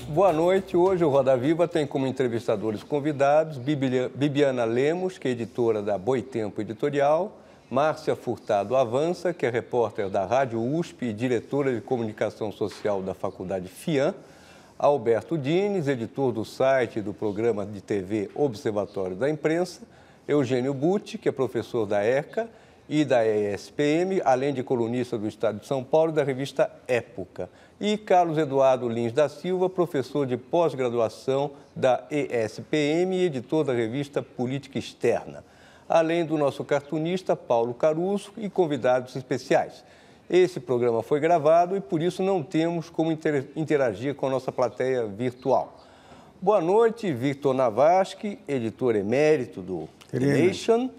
Boa noite. Hoje o Roda Viva tem como entrevistadores convidados Bibiana Lemos, que é editora da Boitempo Editorial, Márcia Furtado Avança, que é repórter da Rádio USP e diretora de comunicação social da Faculdade FIAM, Alberto Dines, editor do site e do programa de TV Observatório da Imprensa, Eugênio Butti, que é professor da ECA e da ESPM, além de colunista do Estado de São Paulo e da revista Época. E Carlos Eduardo Lins da Silva, professor de pós-graduação da ESPM e editor da revista Política Externa. Além do nosso cartunista Paulo Caruso e convidados especiais. Esse programa foi gravado e por isso não temos como interagir com a nossa plateia virtual. Boa noite, Victor Navasky, editor emérito do The Nation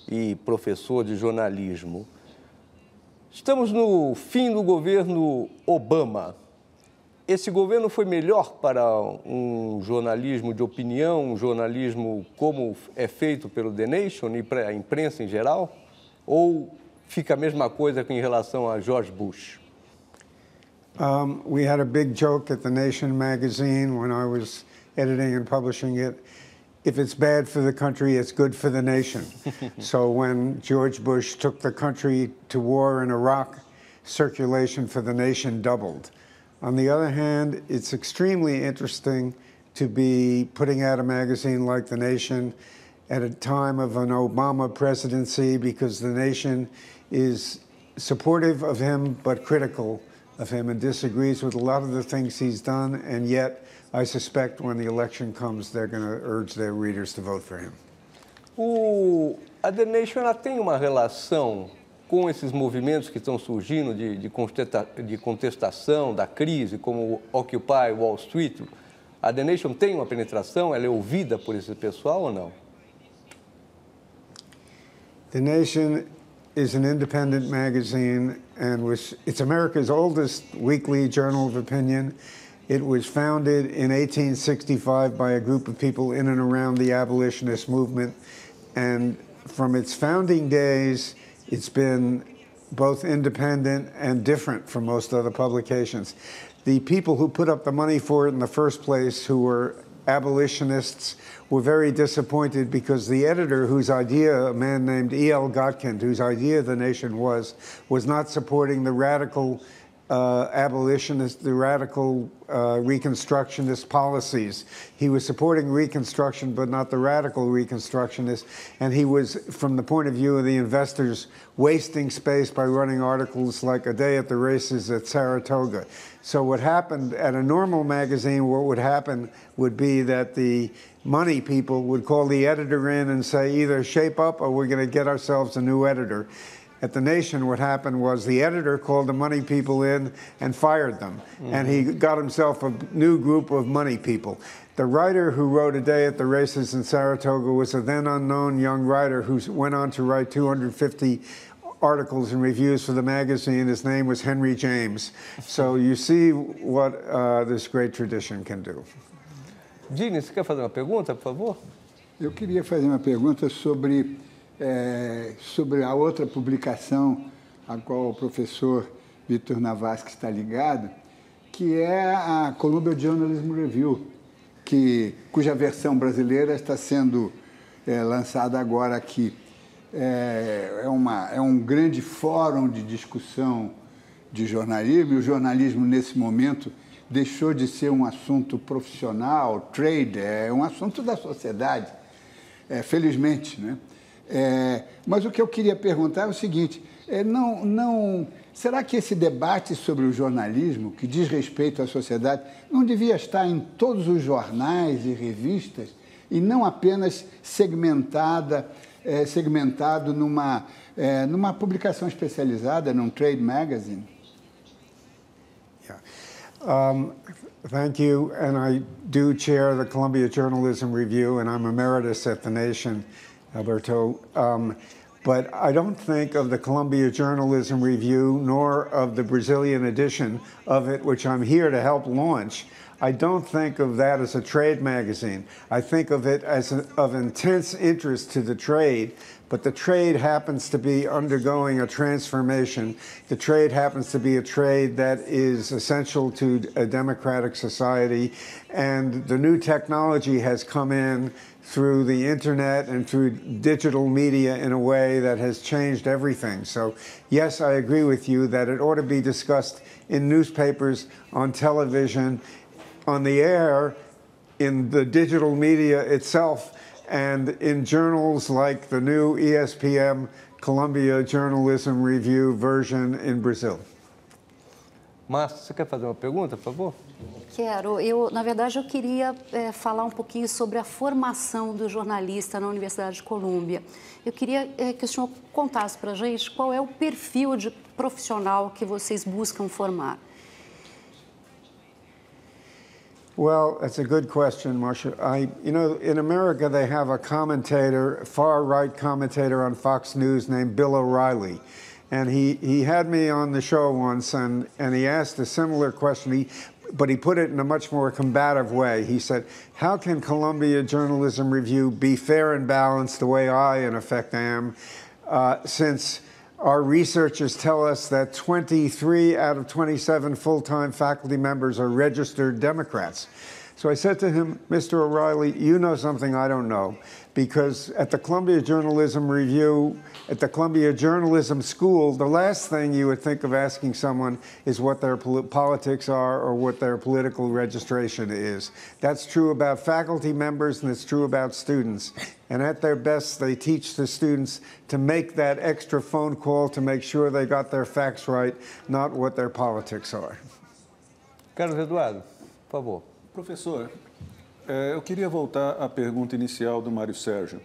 e professor de jornalismo. Estamos no fim do governo Obama. Esse governo foi melhor para um jornalismo de opinião, um jornalismo como é feito pelo The Nation e para a imprensa em geral? Ou fica a mesma coisa em relação a George Bush? We had a big joke at The Nation magazine when I was editing and publishing it. If it's bad for the country, it's good for the nation. So when George Bush took the country to war in Iraq, circulation for the nation doubled. On the other hand, it's extremely interesting to be putting out a magazine like The Nation at a time of an Obama presidency because The Nation is supportive of him but critical of him and disagrees with a lot of the things he's done, and yet I suspect when the election comes, they're going to urge their readers to vote for him. A The Nation ela tem uma relação com esses movimentos que estão surgindo de contestação da crise, como o Occupy Wall Street. A The Nation tem uma penetração? Ela é ouvida por esse pessoal ou não? The Nation is an independent magazine and it's America's oldest weekly journal of opinion. It was founded in 1865 by a group of people in and around the abolitionist movement. And from its founding days, it's been both independent and different from most other publications. The people who put up the money for it in the first place, who were abolitionists, were very disappointed because the editor, whose idea, a man named E.L. Gotkind, whose idea The Nation was not supporting the radical abolitionist, the radical Reconstructionist policies. He was supporting Reconstruction, but not the radical Reconstructionists. And he was, from the point of view of the investors, wasting space by running articles like A Day at the Races at Saratoga. So what happened at a normal magazine, what would happen would be that the money people would call the editor in and say, either shape up or we're going to get ourselves a new editor. At The Nation, what happened was the editor called the money people in and fired them. Mm-hmm. And he got himself a new group of money people. The writer who wrote A Day at the Races in Saratoga was a then unknown young writer who went on to write 250 articles and reviews for the magazine. His name was Henry James. So you see what this great tradition can do. Dini, você quer fazer uma pergunta, por favor? Eu queria fazer uma pergunta sobre a outra publicação a qual o professor Victor Navasky está ligado, que é a Columbia Journalism Review, cuja versão brasileira está sendo lançada agora aqui. É um grande fórum de discussão de jornalismo, e o jornalismo, nesse momento, deixou de ser um assunto profissional, trade, é um assunto da sociedade, felizmente, né? Mas o que eu queria perguntar é o seguinte, será que esse debate sobre o jornalismo, que diz respeito à sociedade, não devia estar em todos os jornais e revistas e não apenas segmentado numa publicação especializada, num trade magazine? Yeah. Thank you, and I do chair the Columbia Journalism Review, and I'm emeritus at The Nation, Alberto. But I don't think of the Columbia Journalism Review nor of the Brazilian edition of it, which I'm here to help launch. I don't think of that as a trade magazine. I think of it as of intense interest to the trade, but the trade happens to be undergoing a transformation. The trade happens to be a trade that is essential to a democratic society, and the new technology has come in through the internet and through digital media in a way that has changed everything. So yes, I agree with you that it ought to be discussed in newspapers, on television, on the air, in the digital media itself, and in journals like the new ESPM Columbia Journalism Review version in Brazil. Márcia, você quer fazer uma pergunta, por favor? Quero. Na verdade, eu queria falar um pouquinho sobre a formação do jornalista na Universidade Columbia. Eu queria que o senhor contasse para a gente qual é o perfil de profissional que vocês buscam formar. Well, that's a good question, Marcia. You know, in America, they have a commentator, far-right commentator on Fox News named Bill O'Reilly. And he had me on the show once, and he asked a similar question, but he put it in a much more combative way. He said, how can Columbia Journalism Review be fair and balanced the way I, in effect, am, since our researchers tell us that 23 out of 27 full-time faculty members are registered Democrats. So I said to him, Mr. O'Reilly, you know something I don't know, because at the Columbia Journalism Review, at the Columbia Journalism School, the last thing you would think of asking someone is what their politics are or what their political registration is. That's true about faculty members and it's true about students. And at their best, they teach the students to make that extra phone call to make sure they got their facts right, not what their politics are. Carlos Eduardo, por favor. Professor, eu queria voltar à pergunta inicial do Mário Sérgio.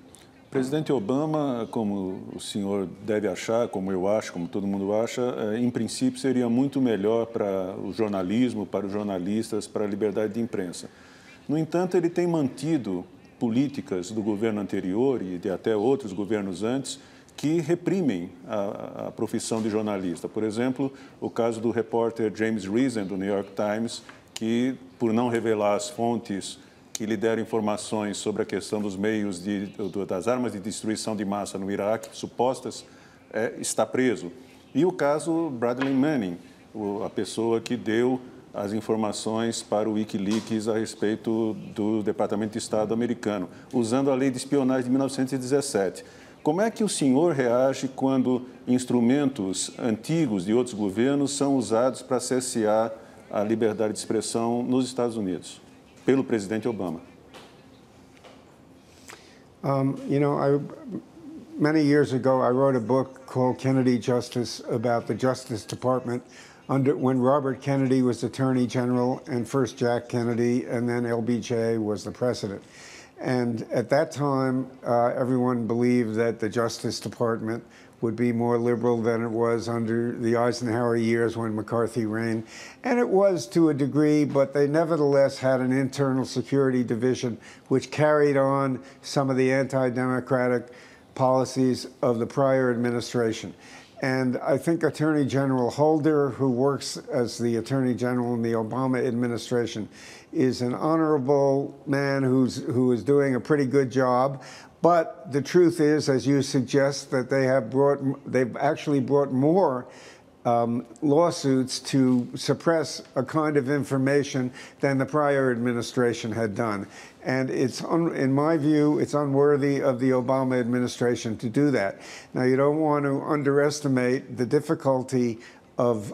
O presidente Obama, como o senhor deve achar, como eu acho, como todo mundo acha, em princípio seria muito melhor para o jornalismo, para os jornalistas, para a liberdade de imprensa. No entanto, ele tem mantido políticas do governo anterior e de até outros governos antes que reprimem a profissão de jornalista. Por exemplo, o caso do repórter James Reason, do New York Times, que, por não revelar as fontes que lhe deram informações sobre a questão dos meios das armas de destruição de massa no Iraque, supostas, está preso. E o caso Bradley Manning, a pessoa que deu as informações para o Wikileaks a respeito do Departamento de Estado americano, usando a lei de espionagem de 1917. Como é que o senhor reage quando instrumentos antigos de outros governos são usados para cercear a liberdade de expressão nos Estados Unidos, pelo presidente Obama? You know, many years ago, I wrote a book called Kennedy Justice about the Justice Department when Robert Kennedy was Attorney General and first Jack Kennedy and then LBJ was the president. And at that time, everyone believed that the Justice Department would be more liberal than it was under the Eisenhower years when McCarthy reigned. And it was to a degree, but they nevertheless had an internal security division which carried on some of the anti-democratic policies of the prior administration. And I think Attorney General Holder, who works as the Attorney General in the Obama administration, is an honorable man who is doing a pretty good job. But the truth is, as you suggest, that they've actually brought more lawsuits to suppress a kind of information than the prior administration had done. And in my view, it's unworthy of the Obama administration to do that. Now, you don't want to underestimate the difficulty of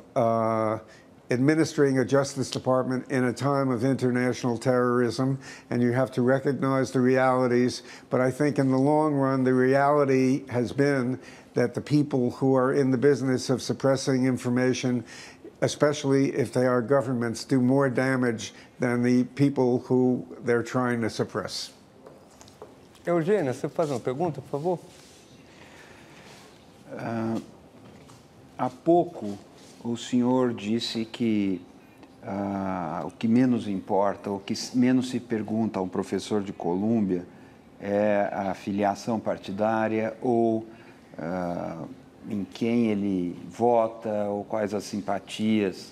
administering a Justice Department in a time of international terrorism, and you have to recognize the realities. But I think in the long run, the reality has been that the people who are in the business of suppressing information, especially if they are governments, do more damage than the people who they're trying to suppress. Eugênia, você faz uma pergunta, por favor? Há pouco, o senhor disse que o que menos importa, o que menos se pergunta a um professor de Colômbia é a filiação partidária ou em quem ele vota ou quais as simpatias.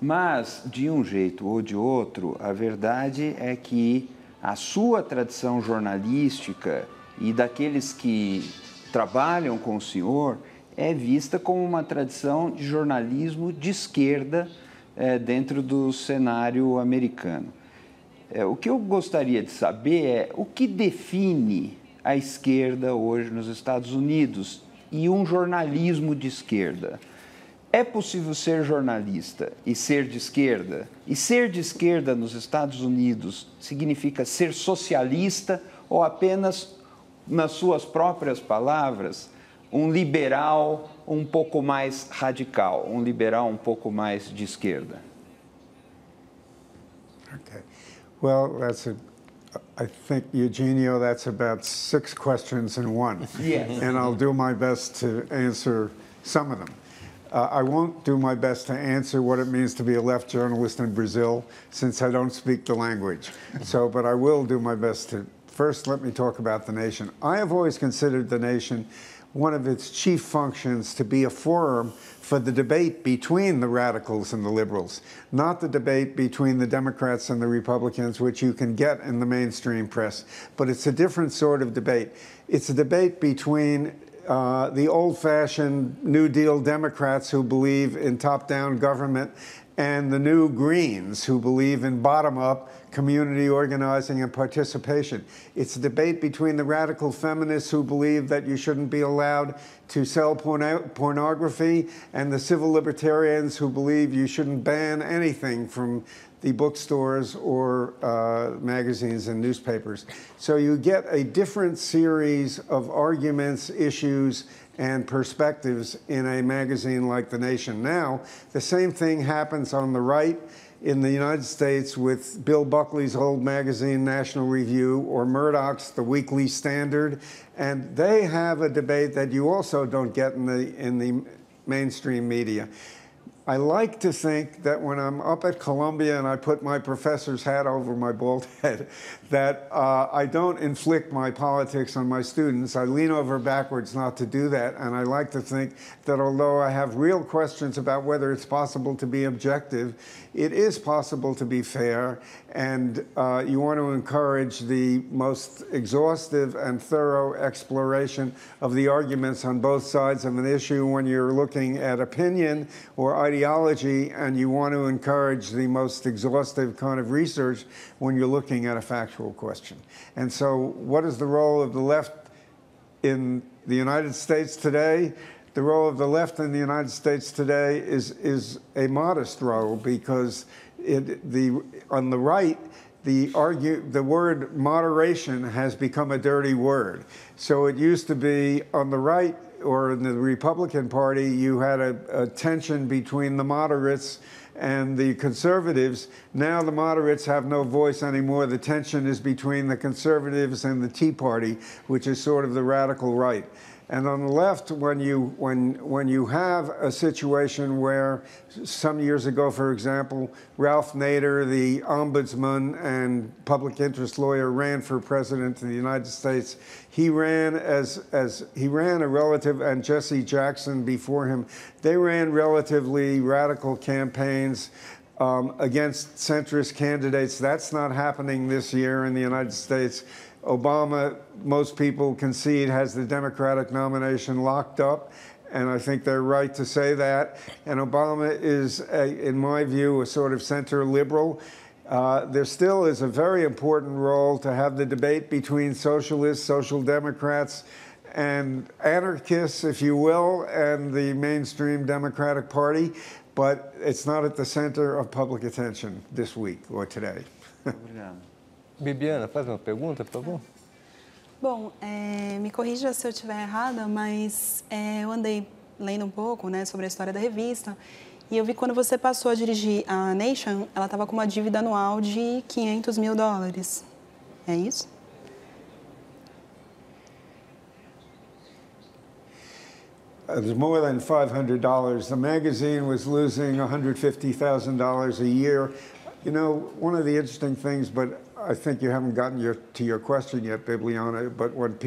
Mas, de um jeito ou de outro, a verdade é que a sua tradição jornalística e daqueles que trabalham com o senhor é vista como uma tradição de jornalismo de esquerda dentro do cenário americano. O que eu gostaria de saber é o que define a esquerda hoje nos Estados Unidos e um jornalismo de esquerda. É possível ser jornalista e ser de esquerda? E ser de esquerda nos Estados Unidos significa ser socialista ou apenas, nas suas próprias palavras, um liberal um pouco mais radical, um liberal um pouco mais de esquerda? Okay. Well, I think, Eugenio, that's about 6 questions in one. Yes. And I'll do my best to answer some of them. I won't do my best to answer what it means to be a left journalist in Brazil, since I don't speak the language. But I will do my best to. First, let me talk about the nation. I have always considered the nation one of its chief functions to be a forum for the debate between the radicals and the liberals, not the debate between the Democrats and the Republicans, which you can get in the mainstream press. But it's a different sort of debate. It's a debate between the old-fashioned New Deal Democrats who believe in top-down government and the new Greens who believe in bottom-up community organizing and participation. It's a debate between the radical feminists who believe that you shouldn't be allowed to sell pornography and the civil libertarians who believe you shouldn't ban anything from the bookstores or magazines and newspapers. So you get a different series of arguments, issues, and perspectives in a magazine like The Nation. Now, the same thing happens on the right in the United States with Bill Buckley's old magazine, National Review, or Murdoch's The Weekly Standard, and they have a debate that you also don't get in the mainstream media. I like to think that when I'm up at Columbia and I put my professor's hat over my bald head, that I don't inflict my politics on my students. I lean over backwards not to do that, and I like to think that although I have real questions about whether it's possible to be objective, it is possible to be fair, and you want to encourage the most exhaustive and thorough exploration of the arguments on both sides of an issue when you're looking at opinion or ideology, and you want to encourage the most exhaustive kind of research when you're looking at a factual question. And so what is the role of the left in the United States today? The role of the left in the United States today is a modest role, because on the right, the word moderation has become a dirty word. So it used to be on the right, or in the Republican Party, you had a tension between the moderates and the conservatives. Now the moderates have no voice anymore. The tension is between the conservatives and the Tea Party, which is sort of the radical right. And on the left, when you have a situation where some years ago, for example, Ralph Nader, the ombudsman and public interest lawyer, ran for president of the United States. He ran he ran a relative, and Jesse Jackson before him, they ran relatively radical campaigns against centrist candidates. That's not happening this year in the United States. Obama, most people concede, has the Democratic nomination locked up, and I think they're right to say that. And Obama is, in my view, a sort of center liberal. There still is a very important role to have the debate between socialists, social democrats, and anarchists, if you will, and the mainstream Democratic Party, but it's not at the center of public attention this week or today. Bibiana, faz uma pergunta, por favor. Bom, me corrija se eu estiver errada, mas eu andei lendo um pouco, né, sobre a história da revista, e eu vi que quando você passou a dirigir a Nation, ela estava com uma dívida anual de $500 mil. É isso? It was more than $500. The magazine was losing $150,000 a year. You know, one of the interesting things, but I think you haven't gotten to your question yet, Bibiana, but when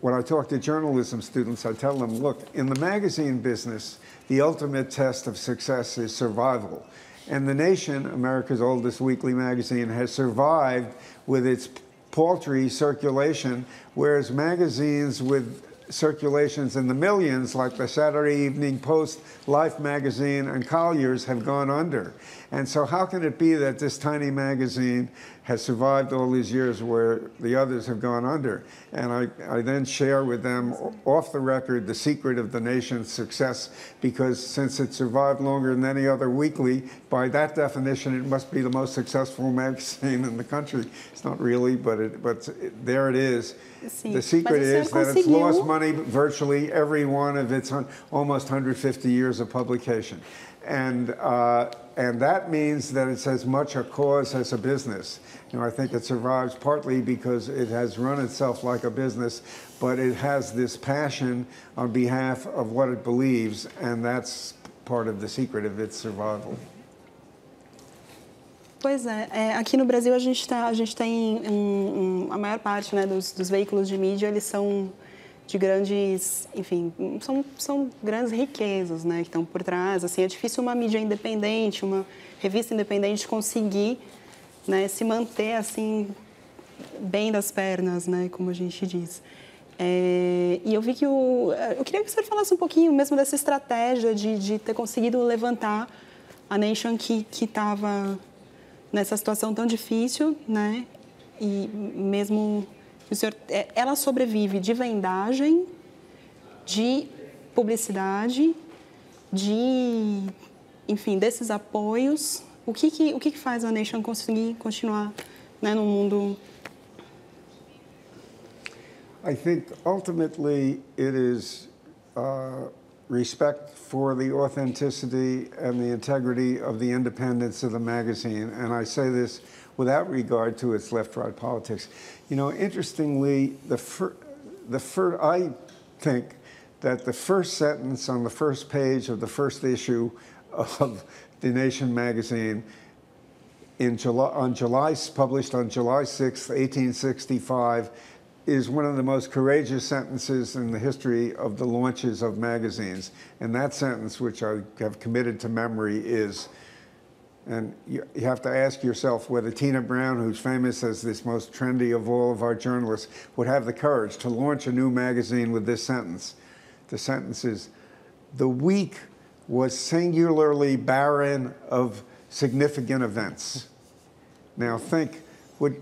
when I talk to journalism students, I tell them, look, in the magazine business, the ultimate test of success is survival. And The Nation, America's oldest weekly magazine, has survived with its paltry circulation, whereas magazines with circulations in the millions, like the Saturday Evening Post, Life magazine, and Collier's, have gone under. And so how can it be that this tiny magazine has survived all these years where the others have gone under? And I then share with them, off the record, the secret of The Nation's success, because since it survived longer than any other weekly, by that definition, it must be the most successful magazine in the country. It's not really, but there it is. Sim. The secret is that it's lost money virtually every one of its almost 150 years of publication. And that means that it's as much a cause as a business. You know, I think it survives partly because it has run itself like a business, but it has this passion on behalf of what it believes, and that's part of the secret of its survival. Pois é, aqui no Brasil a gente tem a maior parte, né, dos veículos de mídia, eles são de grandes, enfim, são grandes riquezas, né, que estão por trás. Assim, é difícil uma mídia independente, uma revista independente conseguir, né, se manter assim bem das pernas, né, como a gente diz. E eu vi que eu queria que você falasse um pouquinho mesmo dessa estratégia de ter conseguido levantar a Nation que estava nessa situação tão difícil, né? E mesmo o senhor, ela sobrevive de vendagem, de publicidade, enfim, desses apoios. O que faz a Nation conseguir continuar, né, no mundo? I think ultimately it is respect for the authenticity and the integrity of the independence of the magazine. And I say this without regard to its left-right politics. You know, interestingly, I think that the first sentence on the first page of the first issue of The Nation magazine published on July 6th, 1865, is one of the most courageous sentences in the history of the launches of magazines. And that sentence, which I have committed to memory, is, and you have to ask yourself whether Tina Brown, who's famous as this most trendy of all of our journalists, would have the courage to launch a new magazine with this sentence. The sentence is, "The week was singularly barren of significant events." Now think,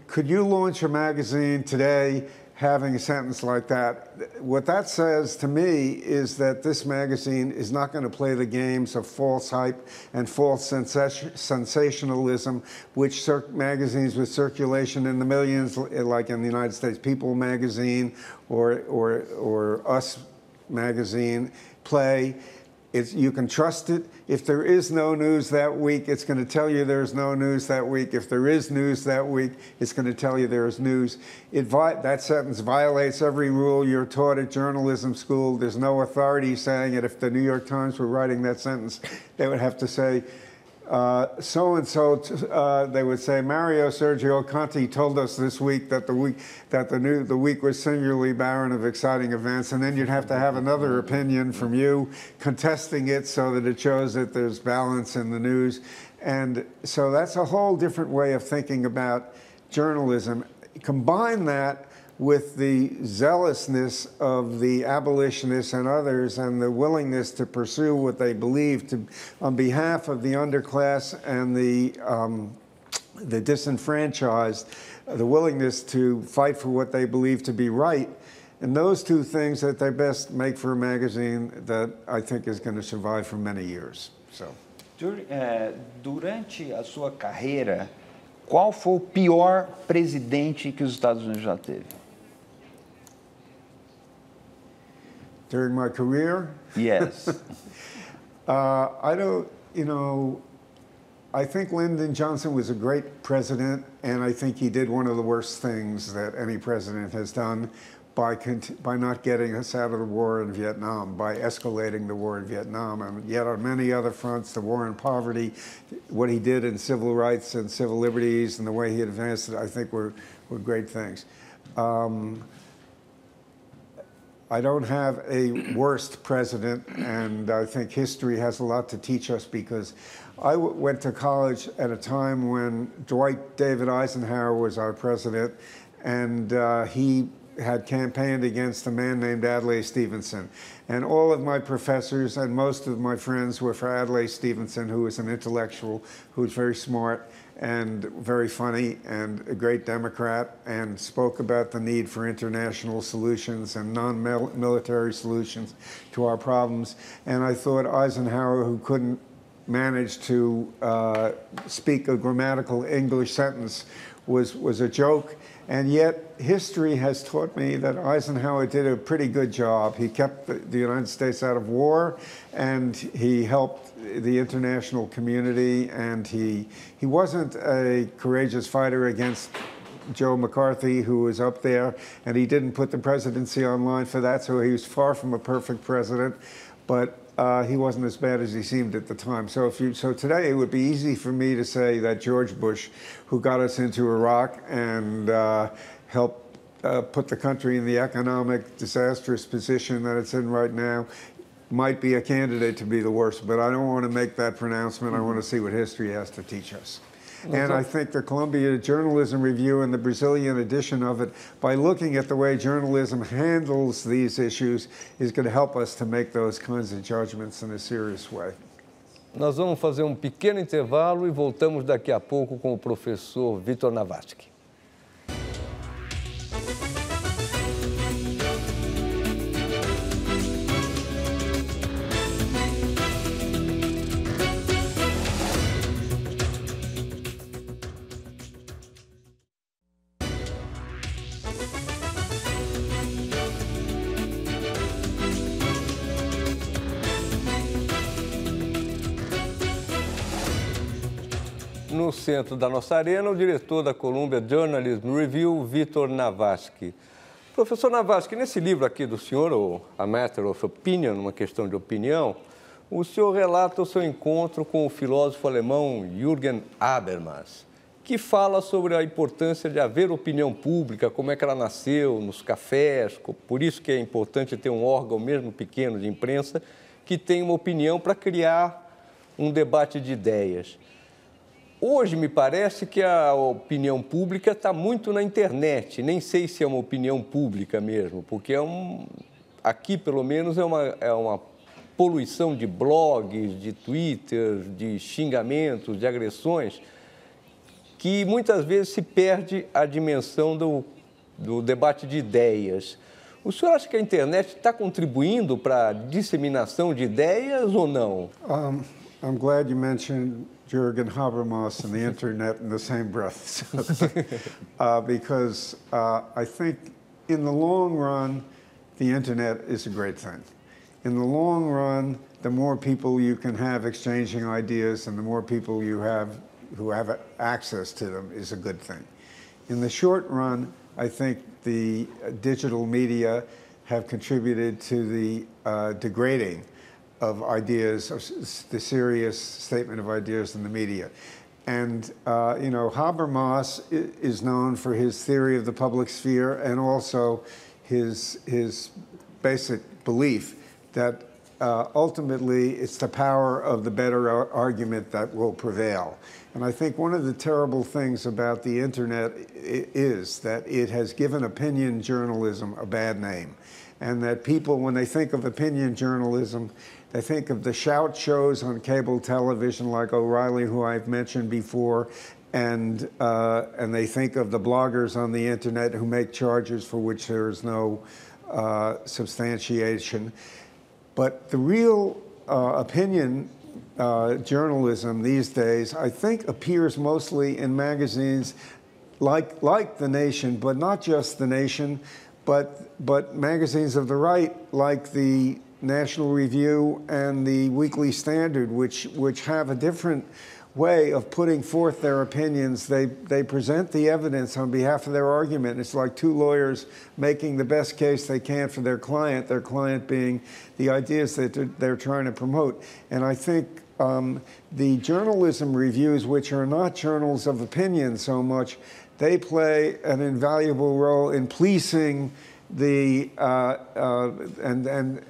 could you launch a magazine today having a sentence like that? What that says to me is that this magazine is not going to play the games of false hype and false sensationalism, which magazines with circulation in the millions, like in the United States People magazine or Us magazine, play. You can trust it. If there is no news that week, it's going to tell you there's no news that week. If there is news that week, it's going to tell you there is news. That sentence violates every rule you're taught at journalism school. There's no authority saying it. If the New York Times were writing that sentence, they would have to say, so-and-so, they would say, Mario Sergio Conti told us this week that the week was singularly barren of exciting events, and then you'd have to have another opinion from you contesting it so that it shows that there's balance in the news. And so that's a whole different way of thinking about journalism. Combine that with the zealousness of the abolitionists and others and the willingness to pursue what they believe on behalf of the underclass and the disenfranchised, the willingness to fight for what they believe to be right. And those two things at their best make for a magazine that I think is going to survive for many years. So. Durante a sua carreira, qual foi o pior presidente que os Estados Unidos já teve? During my career? Yes. I think Lyndon Johnson was a great president, and I think he did one of the worst things that any president has done by not getting us out of the war in Vietnam, by escalating the war in Vietnam. And yet on many other fronts, the war on poverty, what he did in civil rights and civil liberties, and the way he advanced it, I think were great things. I don't have a worst president, and I think history has a lot to teach us because I went to college at a time when Dwight David Eisenhower was our president, and he had campaigned against a man named Adlai Stevenson. And all of my professors and most of my friends were for Adlai Stevenson, who was an intellectual, who was very smart and very funny and a great Democrat, and spoke about the need for international solutions and non-military solutions to our problems. And I thought Eisenhower, who couldn't manage to speak a grammatical English sentence, was a joke. And yet, history has taught me that Eisenhower did a pretty good job. He kept the United States out of war, and he helped the international community, and he wasn't a courageous fighter against Joe McCarthy, who was up there, and he didn't put the presidency on line for that, so he was far from a perfect president, but he wasn't as bad as he seemed at the time. So today it would be easy for me to say that George Bush, who got us into Iraq and helped put the country in the economic disastrous position that it's in right now, might be a candidate to be the worst. But I don't want to make that pronouncement. I want to see what history has to teach us. And I think the Columbia Journalism Review and the Brazilian edition of it, by looking at the way journalism handles these issues, is going to help us to make those kinds of judgments in a serious way. Nós vamos fazer um pequeno intervalo e voltamos daqui a pouco com o professor Vitor Navasky. No centro da nossa arena, o diretor da Columbia Journalism Review, Vitor Navasky. Professor Navasky, nesse livro aqui do senhor, o A Matter of Opinion, uma questão de opinião, o senhor relata o seu encontro com o filósofo alemão Jürgen Habermas, que fala sobre a importância de haver opinião pública, como é que ela nasceu nos cafés, por isso que é importante ter um órgão, mesmo pequeno, de imprensa, que tem uma opinião para criar um debate de ideias. Hoje, me parece que a opinião pública está muito na internet. Nem sei se é uma opinião pública mesmo, porque aqui, pelo menos, é uma poluição de blogs, de Twitter, de xingamentos, de agressões, que muitas vezes se perde a dimensão do debate de ideias. O senhor acha que a internet está contribuindo para a disseminação de ideias ou não? I'm glad you mentioned Jürgen Habermas and the internet in the same breath, because I think in the long run, the internet is a great thing. In the long run, the more people you can have exchanging ideas and the more people you have who have access to them is a good thing. In the short run, I think the digital media have contributed to the degrading of ideas, of the serious statement of ideas in the media. And, you know, Habermas is known for his theory of the public sphere and also his basic belief that ultimately it's the power of the better argument that will prevail. And I think one of the terrible things about the internet is that it has given opinion journalism a bad name. And that people, when they think of opinion journalism, they think of the shout shows on cable television like O'Reilly, who I've mentioned before, and they think of the bloggers on the internet who make charges for which there is no substantiation. But the real opinion journalism these days, I think, appears mostly in magazines like The Nation, but not just The Nation, but magazines of the right, like the National Review and the Weekly Standard, which have a different way of putting forth their opinions. They present the evidence on behalf of their argument. It's like two lawyers making the best case they can for their client being the ideas that they're trying to promote. And I think the journalism reviews, which are not journals of opinion so much, they play an invaluable role in policing and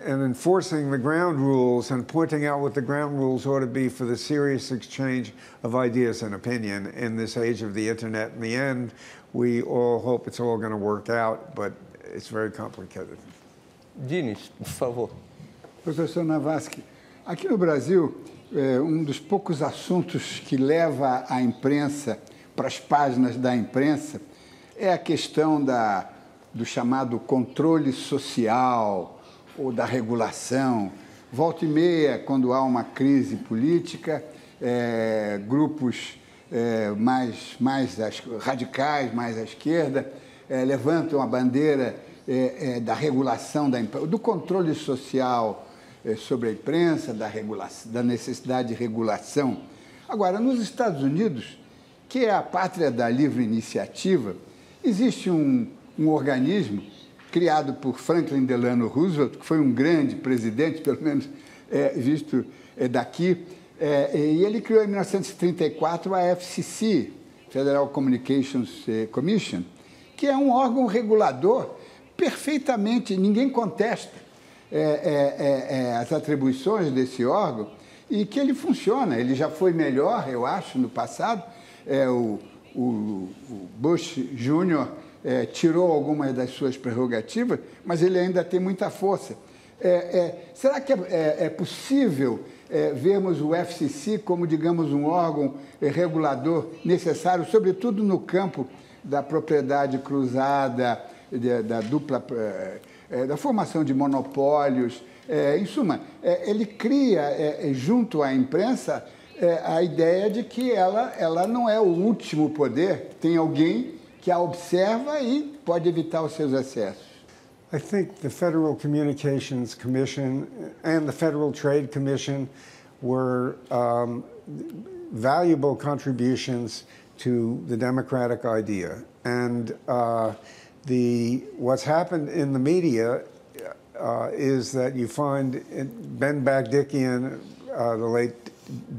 enforcing the ground rules and pointing out what the ground rules ought to be for the serious exchange of ideas and opinion in this age of the internet. In the end, we all hope it's all going to work out, but it's very complicated. Diniz, por favor. Professor Navasky, aqui no Brasil, dos poucos assuntos que leva a imprensa para as páginas da imprensa é a questão do chamado controle social ou da regulação. Volta e meia, quando há uma crise política, grupos mais radicais, mais à esquerda, levantam a bandeira da regulação do controle social sobre a imprensa, da necessidade de regulação. Agora, nos Estados Unidos, que é a pátria da livre iniciativa, existe um organismo criado por Franklin Delano Roosevelt, que foi um grande presidente, pelo menos visto daqui, e ele criou em 1934 a FCC, Federal Communications Commission, que é um órgão regulador perfeitamente, ninguém contesta as atribuições desse órgão e que ele funciona. Ele já foi melhor, eu acho, no passado. O Bush Jr. Tirou algumas das suas prerrogativas, mas ele ainda tem muita força. Será que é possível vermos o FCC como, digamos, um órgão regulador necessário, sobretudo no campo da propriedade cruzada, da dupla, da formação de monopólios? Em suma, ele cria, junto à imprensa, a ideia de que ela não é o último poder, tem alguém que a observa e pode evitar os seus excessos. I think the Federal Communications Commission and the Federal Trade Commission were valuable contributions to the democratic idea. And what's happened in the media is that you find Ben Bagdikian, the late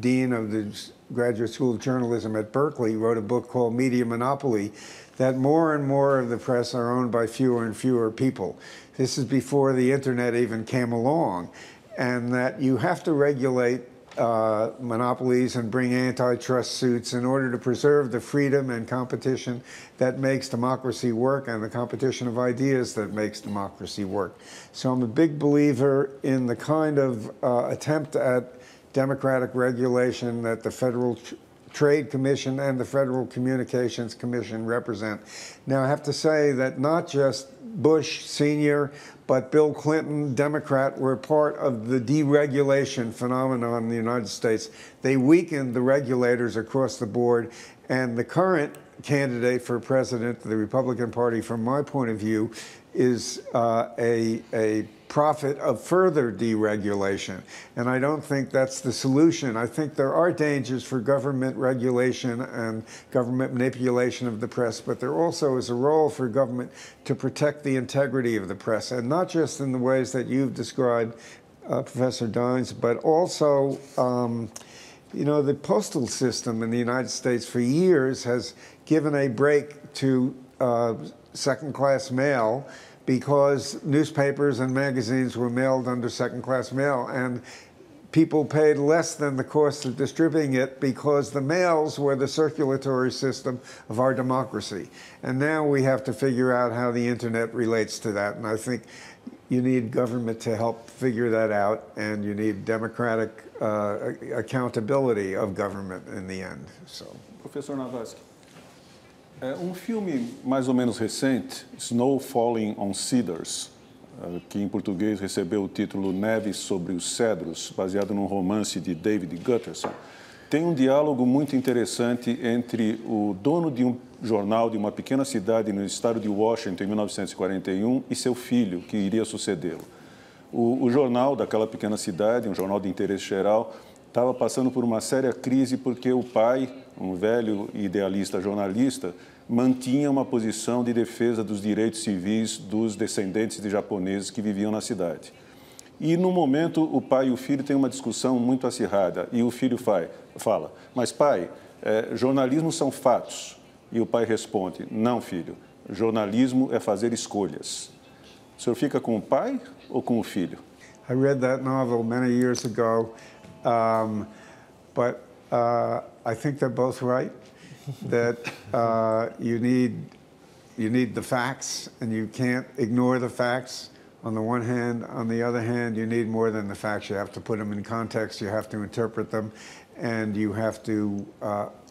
dean of the Graduate School of Journalism at Berkeley, wrote a book called Media Monopoly, that more and more of the press are owned by fewer and fewer people. This is before the internet even came along, and that you have to regulate monopolies and bring antitrust suits in order to preserve the freedom and competition that makes democracy work, and the competition of ideas that makes democracy work. So I'm a big believer in the kind of attempt at democratic regulation that the Federal Trade Commission and the Federal Communications Commission represent. Now, I have to say that not just Bush Sr., but Bill Clinton, Democrat, were part of the deregulation phenomenon in the United States. They weakened the regulators across the board, and the current candidate for president of the Republican Party, from my point of view, is a prophet of further deregulation. And I don't think that's the solution. I think there are dangers for government regulation and government manipulation of the press, but there also is a role for government to protect the integrity of the press, and not just in the ways that you've described, Professor Dines, but also, you know, the postal system in the United States for years has given a break to second-class mail, because newspapers and magazines were mailed under second-class mail, and people paid less than the cost of distributing it because the mails were the circulatory system of our democracy. And now we have to figure out how the internet relates to that, and I think you need government to help figure that out, and you need democratic accountability of government in the end. So. Professor Navasky, filme mais ou menos recente, Snow Falling on Cedars, que em português recebeu o título Neve sobre os Cedros, baseado num romance de David Gutterson, tem um diálogo muito interessante entre o dono de um jornal de uma pequena cidade no estado de Washington, em 1941, e seu filho, que iria sucedê-lo. O jornal daquela pequena cidade, um jornal de interesse geral, estava passando por uma séria crise porque o pai, um velho idealista jornalista, mantinha uma posição de defesa dos direitos civis dos descendentes de japoneses que viviam na cidade. E, no momento, o pai e o filho têm uma discussão muito acirrada. E o filho fala, mas pai, jornalismo são fatos. E o pai responde, não, filho, jornalismo é fazer escolhas. senhor fica com o pai ou com o filho? I read that novel many years ago, but I think they're both right. That you need the facts, and you can't ignore the facts. On the one hand, on the other hand, you need more than the facts. You have to put them in context. You have to interpret them, and you have to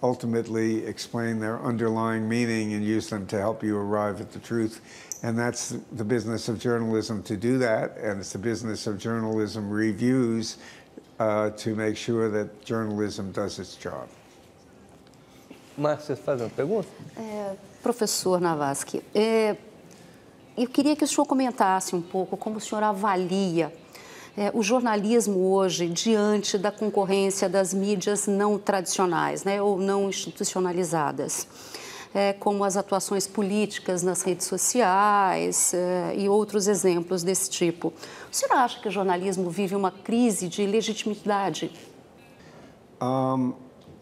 ultimately explain their underlying meaning and use them to help you arrive at the truth. And that's the business of journalism to do that, and it's the business of journalism reviews to make sure that journalism does its job. Márcia, faz uma pergunta? Professor Navasky, eu queria que o senhor comentasse um pouco como o senhor avalia o jornalismo hoje diante da concorrência das mídias não tradicionais, né, ou não institucionalizadas, como as atuações políticas nas redes sociais e outros exemplos desse tipo. O senhor acha que o jornalismo vive uma crise de legitimidade?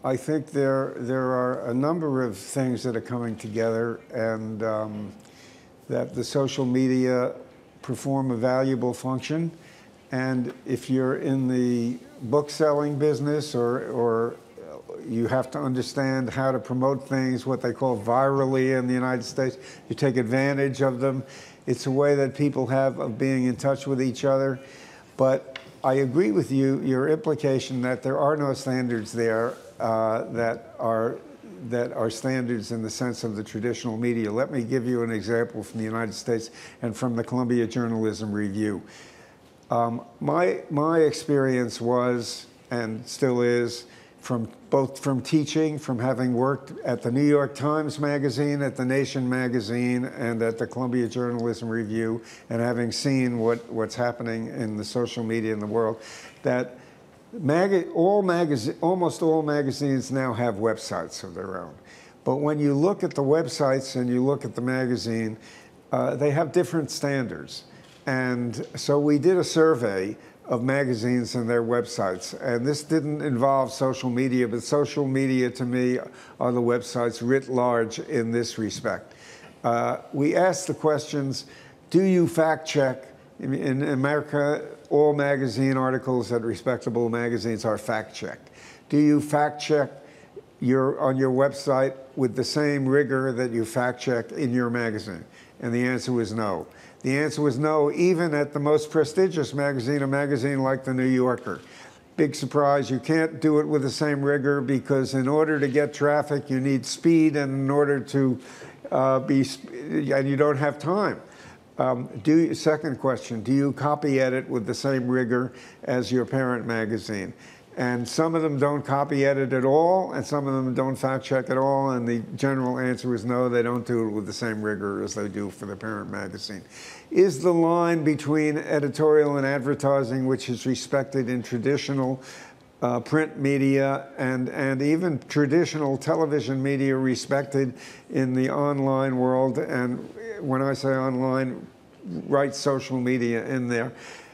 I think there are a number of things that are coming together, and that the social media perform a valuable function. And if you're in the book selling business, or you have to understand how to promote things, what they call virally in the United States, you take advantage of them. It's a way that people have of being in touch with each other. But I agree with you, your implication that there are no standards there that are standards in the sense of the traditional media. Let me give you an example from the United States and from the Columbia Journalism Review. My experience was, and still is, both from teaching, from having worked at the New York Times Magazine, at the Nation Magazine, and at the Columbia Journalism Review, and having seen what's happening in the social media in the world, that almost all magazines now have websites of their own. But when you look at the websites and you look at the magazine, they have different standards. And so we did a survey of magazines and their websites. And this didn't involve social media, but social media to me are the websites writ large in this respect. We asked the questions, do you fact check? In America, all magazine articles at respectable magazines are fact checked. Do you fact check on your website with the same rigor that you fact check in your magazine? And the answer was no. The answer was no, even at the most prestigious magazine, a magazine like the New Yorker. Big surprise, you can't do it with the same rigor, because in order to get traffic, you need speed, and in order to and you don't have time. Second question, do you copy edit with the same rigor as your parent magazine? And some of them don't copy edit at all, and some of them don't fact check at all, and the general answer is no, they don't do it with the same rigor as they do for the parent magazine. Is the line between editorial and advertising, which is respected in traditional print media and even traditional television media, respected in the online world? And when I say online, write social media in there.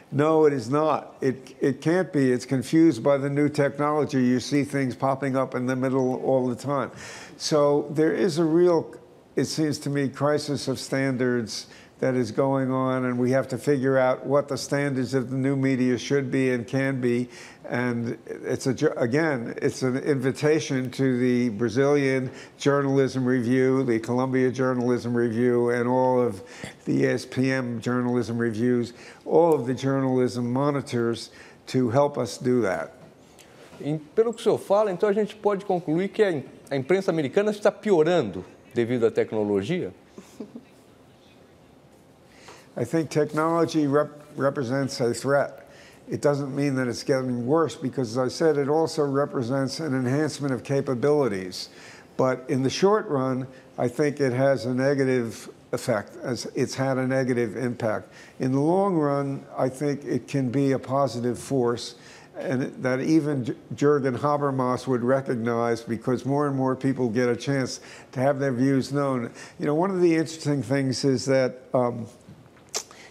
No, it is not. It can't be. It's confused by the new technology. You see things popping up in the middle all the time. So there is a real, it seems to me, crisis of standards that is going on, and we have to figure out what the standards of the new media should be and can be. And again, it's an invitation to the Brazilian Journalism Review, the Columbia Journalism Review, and all of the ESPM Journalism Reviews, all of the journalism monitors to help us do that. Pelo que o senhor fala, então a gente pode concluir que a imprensa americana está piorando devido à tecnologia? I think technology represents a threat. It doesn't mean that it's getting worse, because, as I said, it also represents an enhancement of capabilities. But in the short run, I think it has a negative effect, as it's had a negative impact. In the long run, I think it can be a positive force, and that even Jürgen Habermas would recognize, because more and more people get a chance to have their views known. You know, one of the interesting things is that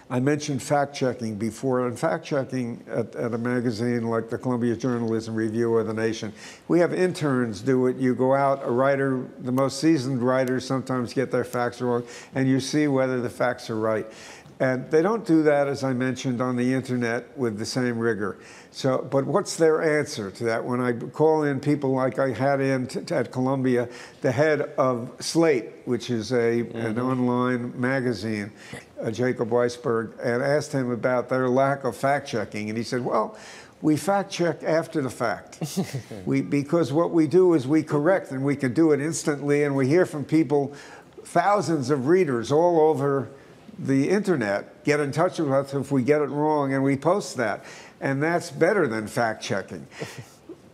I mentioned fact-checking before, and fact-checking at a magazine like the Columbia Journalism Review or The Nation, we have interns do it. You go out, a writer, the most seasoned writers sometimes get their facts wrong, and you see whether the facts are right. And they don't do that, as I mentioned, on the internet with the same rigor. So, but what's their answer to that? When I call in people like I had in at Columbia, the head of Slate, which is an online magazine, Jacob Weisberg, and asked him about their lack of fact-checking. And he said, well, we fact-check after the fact. Because what we do is we correct, and we can do it instantly, and we hear from people, thousands of readers all over the internet get in touch with us if we get it wrong, and we post that. And that's better than fact-checking.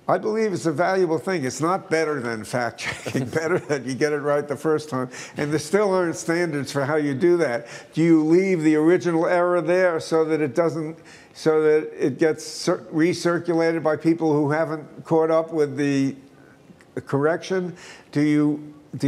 I believe it's a valuable thing. It's not better than fact-checking, better that you get it right the first time. And there still aren't standards for how you do that. Do you leave the original error there so that it doesn't, so that it gets recirculated by people who haven't caught up with the correction? Do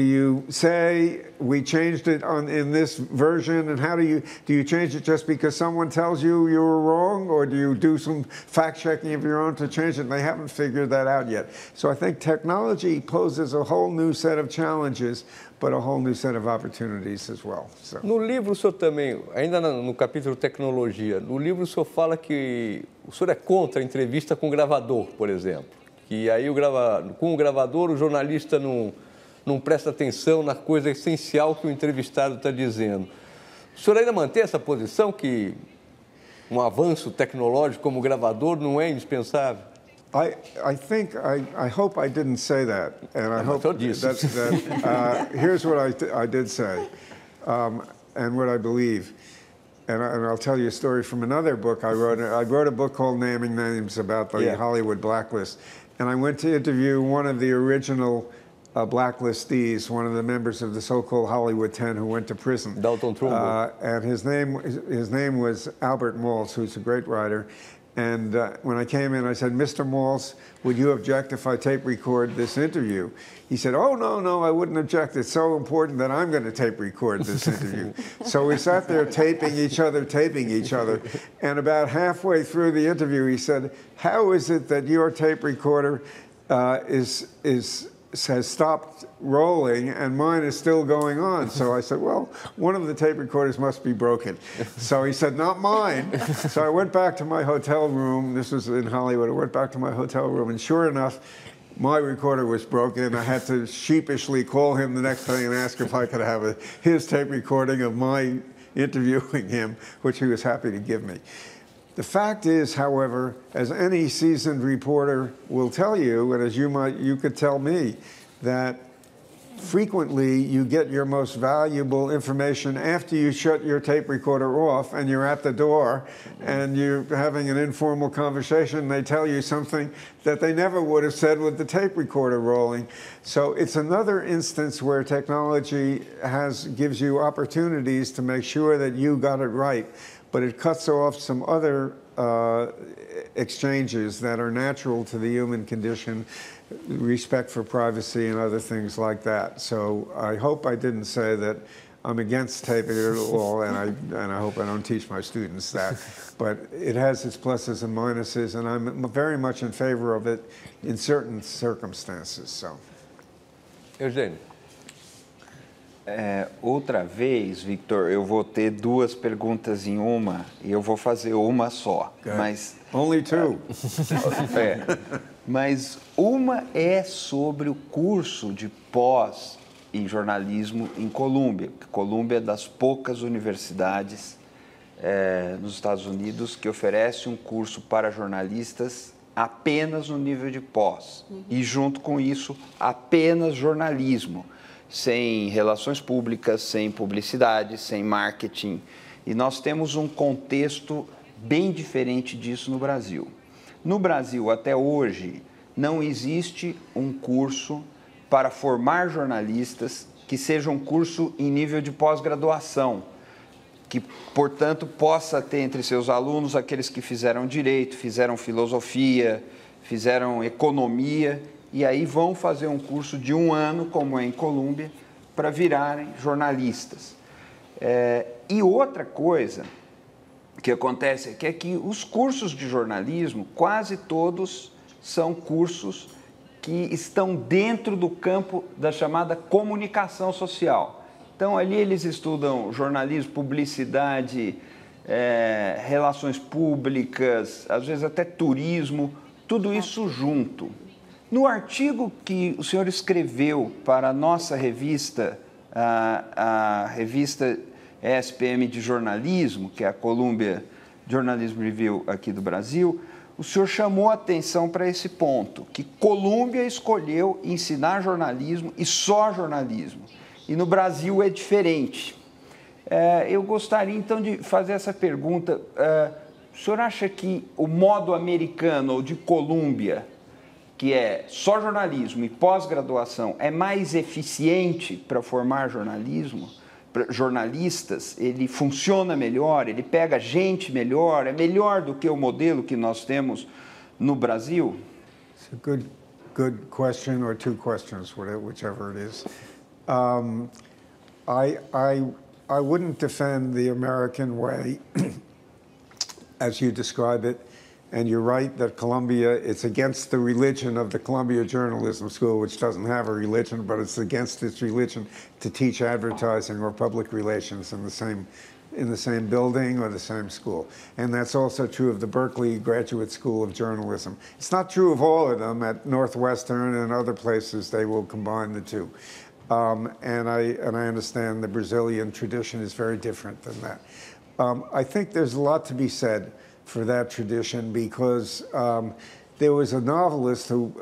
you say we changed it in this version, and how do you change it just because someone tells you you were wrong, or do you do some fact checking of your own to change it? And they haven't figured that out yet. So I think technology poses a whole new set of challenges, but a whole new set of opportunities as well. So. No livro o senhor também, ainda no capítulo tecnologia, no livro o senhor fala que o senhor é contra a entrevista com o gravador, por exemplo. Que aí com o gravador o jornalista não presta atenção na coisa essencial que o entrevistado está dizendo. O senhor ainda mantém essa posição que um avanço tecnológico como o gravador não é indispensável? I hope I didn't say that, and I hope that here's what I did say, and what I believe. And I'll tell you a story from another book I wrote. I wrote a book called Naming Names about the Hollywood blacklist, and I went to interview one of the original blacklistees, one of the members of the so-called Hollywood 10 who went to prison. Dalton Trumbo. And his name was Albert Maltz, who's a great writer. And when I came in, I said, Mr. Maltz, would you object if I tape record this interview? He said, oh, no, I wouldn't object. It's so important that I'm going to tape record this interview. So we sat there taping each other. And about halfway through the interview, he said, how is it that your tape recorder has stopped rolling and mine is still going on? So I said, well, one of the tape recorders must be broken. So he said, not mine. So I went back to my hotel room. This was in Hollywood. I went back to my hotel room, and sure enough, my recorder was broken, and I had to sheepishly call him the next day and ask if I could have his tape recording of my interviewing him, which he was happy to give me. The fact is, however, as any seasoned reporter will tell you, and as you could tell me, that frequently you get your most valuable information after you shut your tape recorder off and you're at the door and you're having an informal conversation. They tell you something that they never would have said with the tape recorder rolling. So it's another instance where technology gives you opportunities to make sure that you got it right, but it cuts off some other exchanges that are natural to the human condition, respect for privacy and other things like that. So I hope I didn't say that I'm against taping it at all, and I hope I don't teach my students that. But it has its pluses and minuses, and I'm very much in favor of it in certain circumstances. So. Eugênio. Outra vez, Victor, eu vou ter duas perguntas em uma e eu vou fazer uma só. Okay. Mas only two. Mas uma é sobre o curso de pós em jornalismo em Colômbia. Colômbia é das poucas universidades nos Estados Unidos que oferece um curso para jornalistas apenas no nível de pós. E junto com isso, apenas jornalismo. Sem relações públicas, sem publicidade, sem marketing. E nós temos um contexto bem diferente disso no Brasil. No Brasil, até hoje, não existe um curso para formar jornalistas que seja um curso em nível de pós-graduação, que, portanto, possa ter entre seus alunos aqueles que fizeram direito, fizeram filosofia, fizeram economia, e aí vão fazer um curso de 1 ano, como é em Colômbia, para virarem jornalistas. E outra coisa que acontece é que os cursos de jornalismo, quase todos são cursos que estão dentro do campo da chamada comunicação social. Então, ali eles estudam jornalismo, publicidade, relações públicas, às vezes até turismo, tudo isso junto. No artigo que o senhor escreveu para a nossa revista, a revista ESPM de jornalismo, que é a Columbia Journalism Review aqui do Brasil, o senhor chamou a atenção para esse ponto, que Columbia escolheu ensinar jornalismo e só jornalismo. E no Brasil é diferente. Eu gostaria, então, de fazer essa pergunta. O senhor acha que o modo americano ou de Columbia, que é só jornalismo e pós-graduação, é mais eficiente para formar jornalistas? Ele funciona melhor? Ele pega gente melhor? É melhor do que o modelo que nós temos no Brasil? It's a good question, or two questions, whichever it is. I wouldn't defend the American way as you describe it, and you're right that Columbia, it's against the religion of the Columbia Journalism School, which doesn't have a religion, but it's against its religion to teach advertising or public relations in the same building or the same school. And that's also true of the Berkeley Graduate School of Journalism. It's not true of all of them. At Northwestern and other places, they will combine the two. And I understand the Brazilian tradition is very different than that. I think there's a lot to be said for that tradition, because there was a novelist who,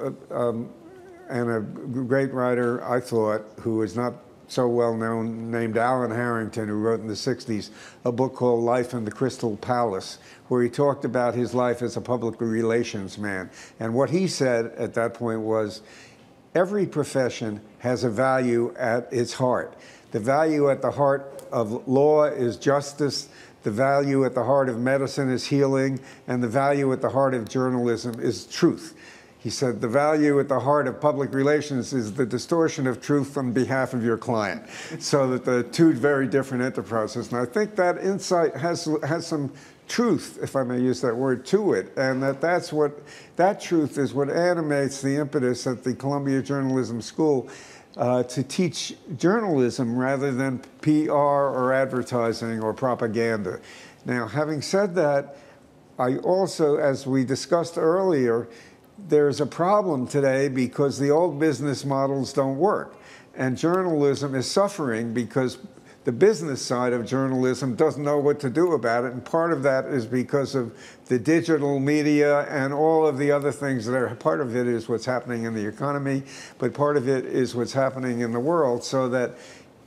and a great writer, I thought, who is not so well known, named Alan Harrington, who wrote in the 60s a book called Life in the Crystal Palace, where he talked about his life as a public relations man. And what he said at that point was, every profession has a value at its heart. The value at the heart of law is justice. The value at the heart of medicine is healing, and the value at the heart of journalism is truth. He said the value at the heart of public relations is the distortion of truth on behalf of your client, so that the two very different enterprises. And I think that insight has some truth, if I may use that word, to it, and that truth is what animates the impetus at the Columbia Journalism School to teach journalism rather than PR or advertising or propaganda. Now, having said that, I also, as we discussed earlier, there's a problem today because the old business models don't work. And journalism is suffering because the business side of journalism doesn't know what to do about it. And part of that is because of the digital media and all of the other things that are, part of it is what's happening in the economy, but part of it is what's happening in the world, so that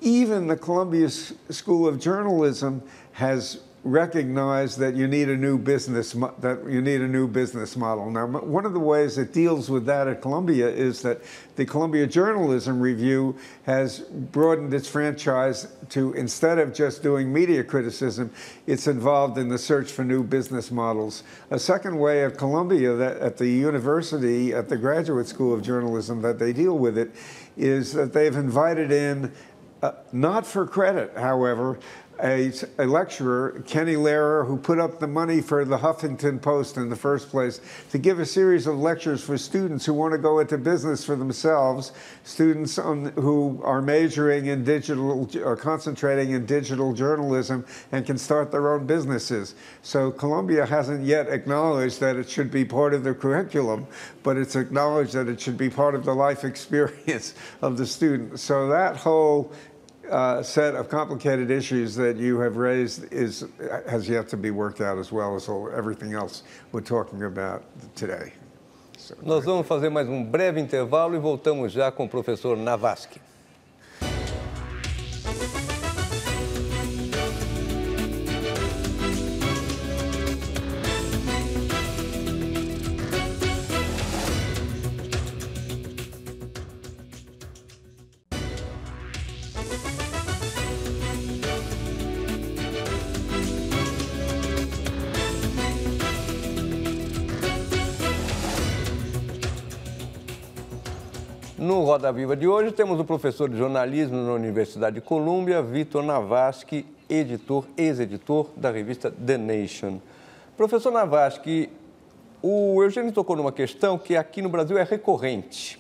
even the Columbia School of Journalism has recognized that you need a new business model. Now, one of the ways it deals with that at Columbia is that the Columbia Journalism Review has broadened its franchise to, instead of just doing media criticism, it's involved in the search for new business models. A second way at Columbia, that at the university, at the Graduate School of Journalism, that they deal with it, is that they've invited in, not for credit, however, a lecturer, Kenny Lehrer, who put up the money for the Huffington Post in the first place, to give a series of lectures for students who want to go into business for themselves, students who are majoring in digital, or concentrating in digital journalism and can start their own businesses. So Columbia hasn't yet acknowledged that it should be part of the curriculum, but it's acknowledged that it should be part of the life experience of the student. So that whole set of complicated issues that you have raised has yet to be worked out, as well as everything else we're talking about today. So, nós vamos fazer mais um breve intervalo e voltamos já com o professor Navasky. No Roda Viva de hoje, temos o professor de jornalismo na Universidade Columbia, Vitor Navasky, ex-editor da revista The Nation. Professor Navasky, o Eugênio tocou numa questão que aqui no Brasil é recorrente,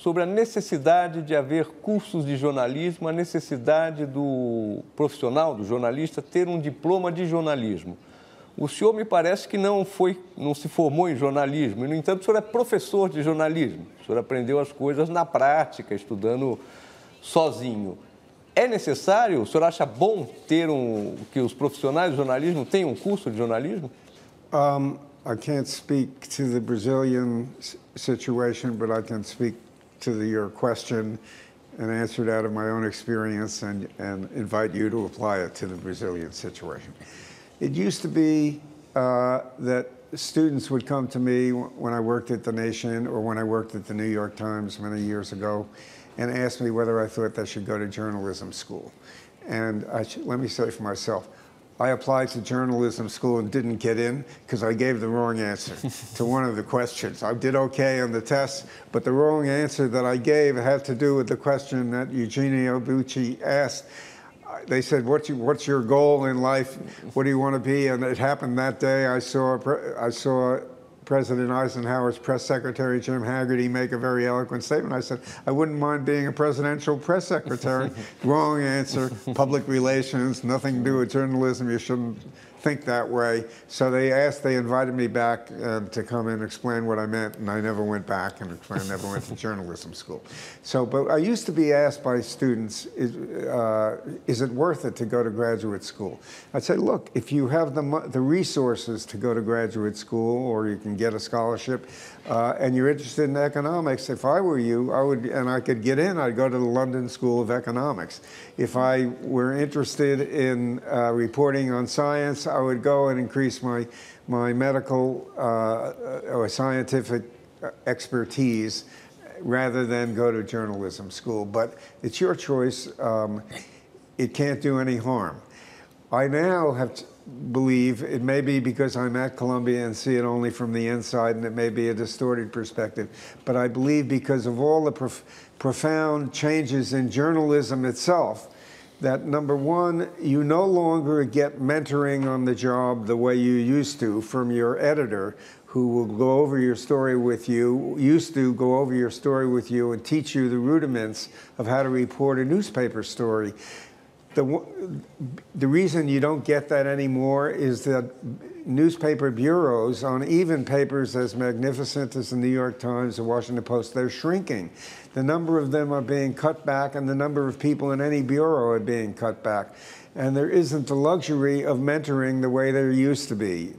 sobre a necessidade de haver cursos de jornalismo, a necessidade do profissional, do jornalista, ter um diploma de jornalismo. O senhor me parece que não se formou em jornalismo, e, no entanto, o senhor é professor de jornalismo. O senhor aprendeu as coisas na prática, estudando sozinho. É necessário, o senhor acha bom que os profissionais de jornalismo tenham um curso de jornalismo? I can't speak to the Brazilian situation, but I can speak to your question and answer it out of my own experience and invite you to apply it to the Brazilian situation. It used to be that students would come to me when I worked at The Nation or when I worked at the New York Times many years ago and ask me whether I thought they should go to journalism school. And let me say for myself, I applied to journalism school and didn't get in because I gave the wrong answer to one of the questions. I did okay on the test, but the wrong answer that I gave had to do with the question that Eugenio Bucci asked. They said, what's your goal in life? What do you want to be? And it happened that day. I saw President Eisenhower's press secretary, Jim Hagerty, make a very eloquent statement. I said, I wouldn't mind being a presidential press secretary. Wrong answer, public relations, nothing to do with journalism. You shouldn't think that way. So they invited me back to come and explain what I meant, and I never went back and I never went to journalism school. But I used to be asked by students, is it worth it to go to graduate school? I'd say, look, if you have the resources to go to graduate school, or you can get a scholarship, and you're interested in economics, if I were you, and I could get in, I'd go to the London School of Economics. If I were interested in reporting on science, I would go and increase my medical or scientific expertise rather than go to journalism school. But it's your choice. It can't do any harm. I now believe, it may be because I'm at Columbia and see it only from the inside, and it may be a distorted perspective, but I believe because of all the profound changes in journalism itself, that number one, you no longer get mentoring on the job the way you used to from your editor, who will go over your story with you, used to go over your story with you and teach you the rudiments of how to report a newspaper story. The reason you don't get that anymore is that newspaper bureaus, on even papers as magnificent as the New York Times, the Washington Post, they're shrinking. The number of them are being cut back, and the number of people in any bureau are being cut back. And there isn't the luxury of mentoring the way there used to be.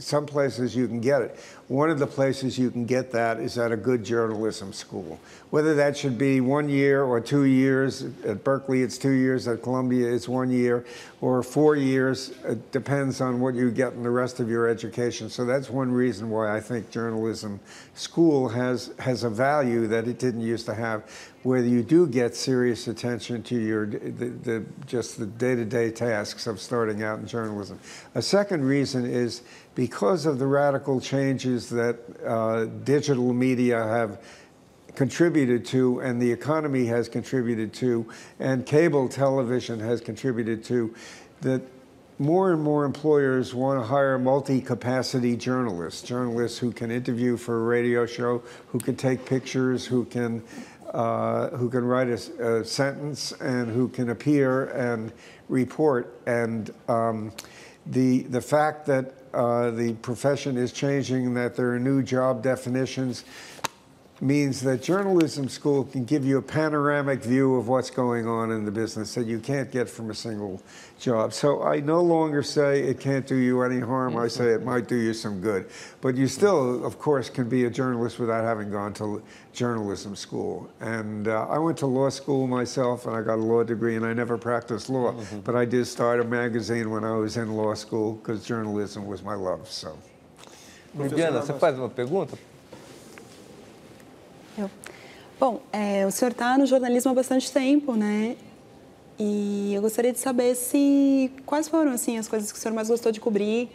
Some places you can get it. One of the places you can get that is at a good journalism school. Whether that should be 1 year or 2 years, at Berkeley it's 2 years, at Columbia it's 1 year, or 4 years, it depends on what you get in the rest of your education. So that's one reason why I think journalism school has a value that it didn't used to have, where you do get serious attention to just the day-to-day tasks of starting out in journalism. A second reason is because of the radical changes that digital media have contributed to, and the economy has contributed to, and cable television has contributed to, that more and more employers want to hire multi-capacity journalists who can interview for a radio show, who can take pictures, who can write a sentence, and who can appear and report. And the fact that the profession is changing, that there are new job definitions, means that journalism school can give you a panoramic view of what's going on in the business that you can't get from a single job. So I no longer say it can't do you any harm. I say it might do you some good. But you still, of course, can be a journalist without having gone to journalism school. And I went to law school myself, and I got a law degree, and I never practiced law. But I did start a magazine when I was in law school because journalism was my love. So. Viviana, você faz uma pergunta? Bom, o senhor está no jornalismo há bastante tempo, né? E eu gostaria de saber quais foram assim as coisas que o senhor mais gostou de cobrir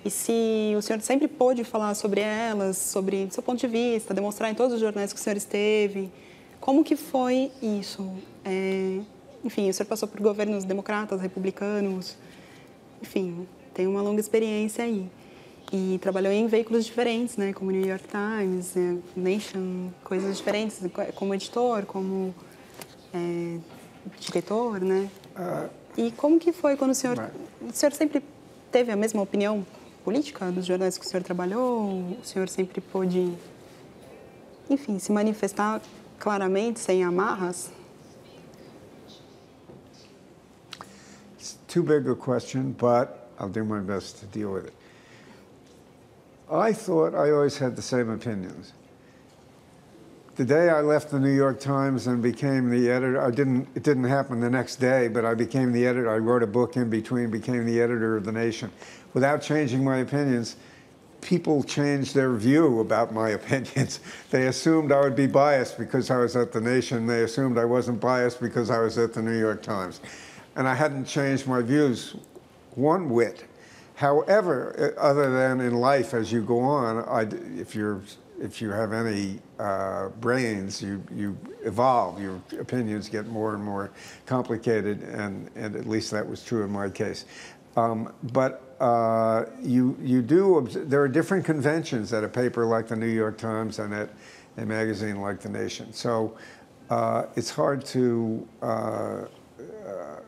e se o senhor sempre pôde falar sobre elas, sobre seu ponto de vista, demonstrar em todos os jornais que o senhor esteve. Como que foi isso? Enfim, o senhor passou por governos democratas, republicanos, enfim, tem uma longa experiência aí. e trabalhou em veículos diferentes, né, como New York Times, Nation, coisas diferentes, como editor, como diretor, né? E como que foi quando o senhor sempre teve a mesma opinião política dos jornais que o senhor trabalhou? O senhor sempre pôde, enfim, se manifestar claramente, sem amarras? It's too big a question, but I'll do my best to deal with it. I thought I always had the same opinions. The day I left the New York Times and became the editor, it didn't happen the next day, but I became the editor. I wrote a book in between, became the editor of The Nation. Without changing my opinions, people changed their view about my opinions. They assumed I would be biased because I was at The Nation. They assumed I wasn't biased because I was at the New York Times. And I hadn't changed my views one whit. However, other than in life, as you go on, if you have any brains, you evolve. Your opinions get more and more complicated, and at least that was true in my case. There are different conventions at a paper like the New York Times and at a magazine like The Nation. So it's hard to.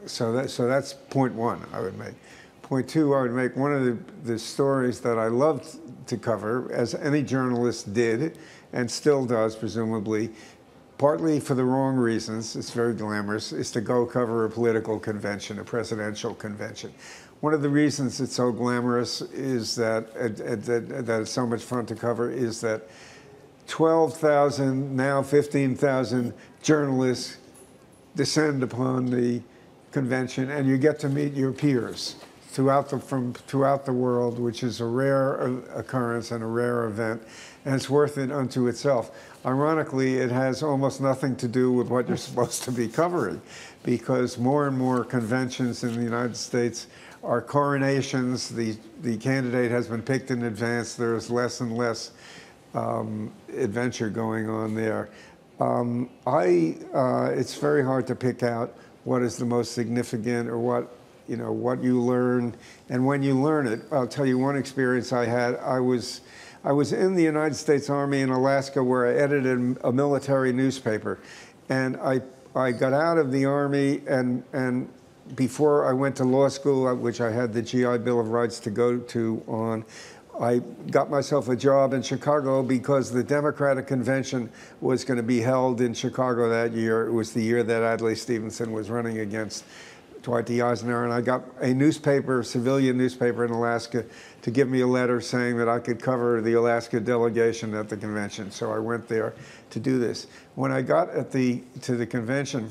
So that's point one I would make. Point two, I would make one of the stories that I loved to cover, as any journalist did, and still does, presumably, partly for the wrong reasons, it's very glamorous, is to go cover a political convention, a presidential convention. One of the reasons it's so glamorous is that it's so much fun to cover is that 12,000, now 15,000 journalists descend upon the convention, and you get to meet your peers from throughout the world, which is a rare occurrence and a rare event, and it's worth it unto itself. Ironically, it has almost nothing to do with what you're supposed to be covering, because more and more conventions in the United States are coronations. The candidate has been picked in advance. There's less and less adventure going on there. It's very hard to pick out what is the most significant or what you learn, and when you learn it. I'll tell you one experience I had. I was in the United States Army in Alaska, where I edited a military newspaper, and I got out of the Army, and before I went to law school, which I had the GI Bill of Rights to go to on, I got myself a job in Chicago because the Democratic Convention was going to be held in Chicago that year. It was the year that Adlai Stevenson was running against Dwight D. Eisenhower, and I got a newspaper, a civilian newspaper in Alaska, to give me a letter saying that I could cover the Alaska delegation at the convention. So I went there to do this. When I got to the convention,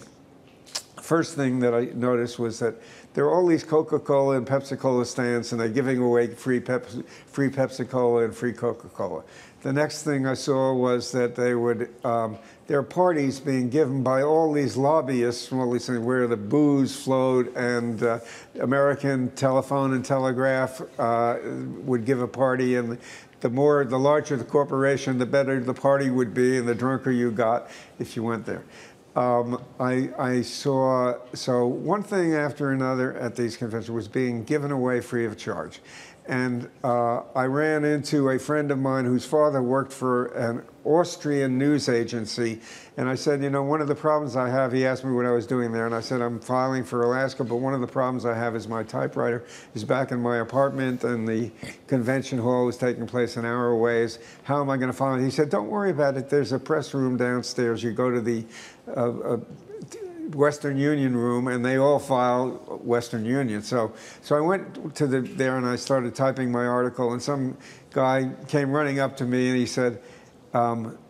first thing that I noticed was that there are all these Coca-Cola and Pepsi-Cola stands, and they're giving away free Pepsi-Cola and free Coca-Cola. The next thing I saw was that there are parties being given by all these lobbyists from all these things where the booze flowed, and American Telephone and Telegraph would give a party, and the larger the corporation, the better the party would be, and the drunker you got if you went there. I saw, so one thing after another at these conventions was being given away free of charge. And I ran into a friend of mine whose father worked for an Austrian news agency. And I said, one of the problems I have, he asked me what I was doing there. And I said, I'm filing for Alaska, but one of the problems I have is my typewriter is back in my apartment, and the convention hall is taking place an hour away. How am I going to file it? He said, don't worry about it. There's a press room downstairs. You go to the Western Union room, and they all file Western Union. So I went to there, and I started typing my article, and some guy came running up to me, and he said,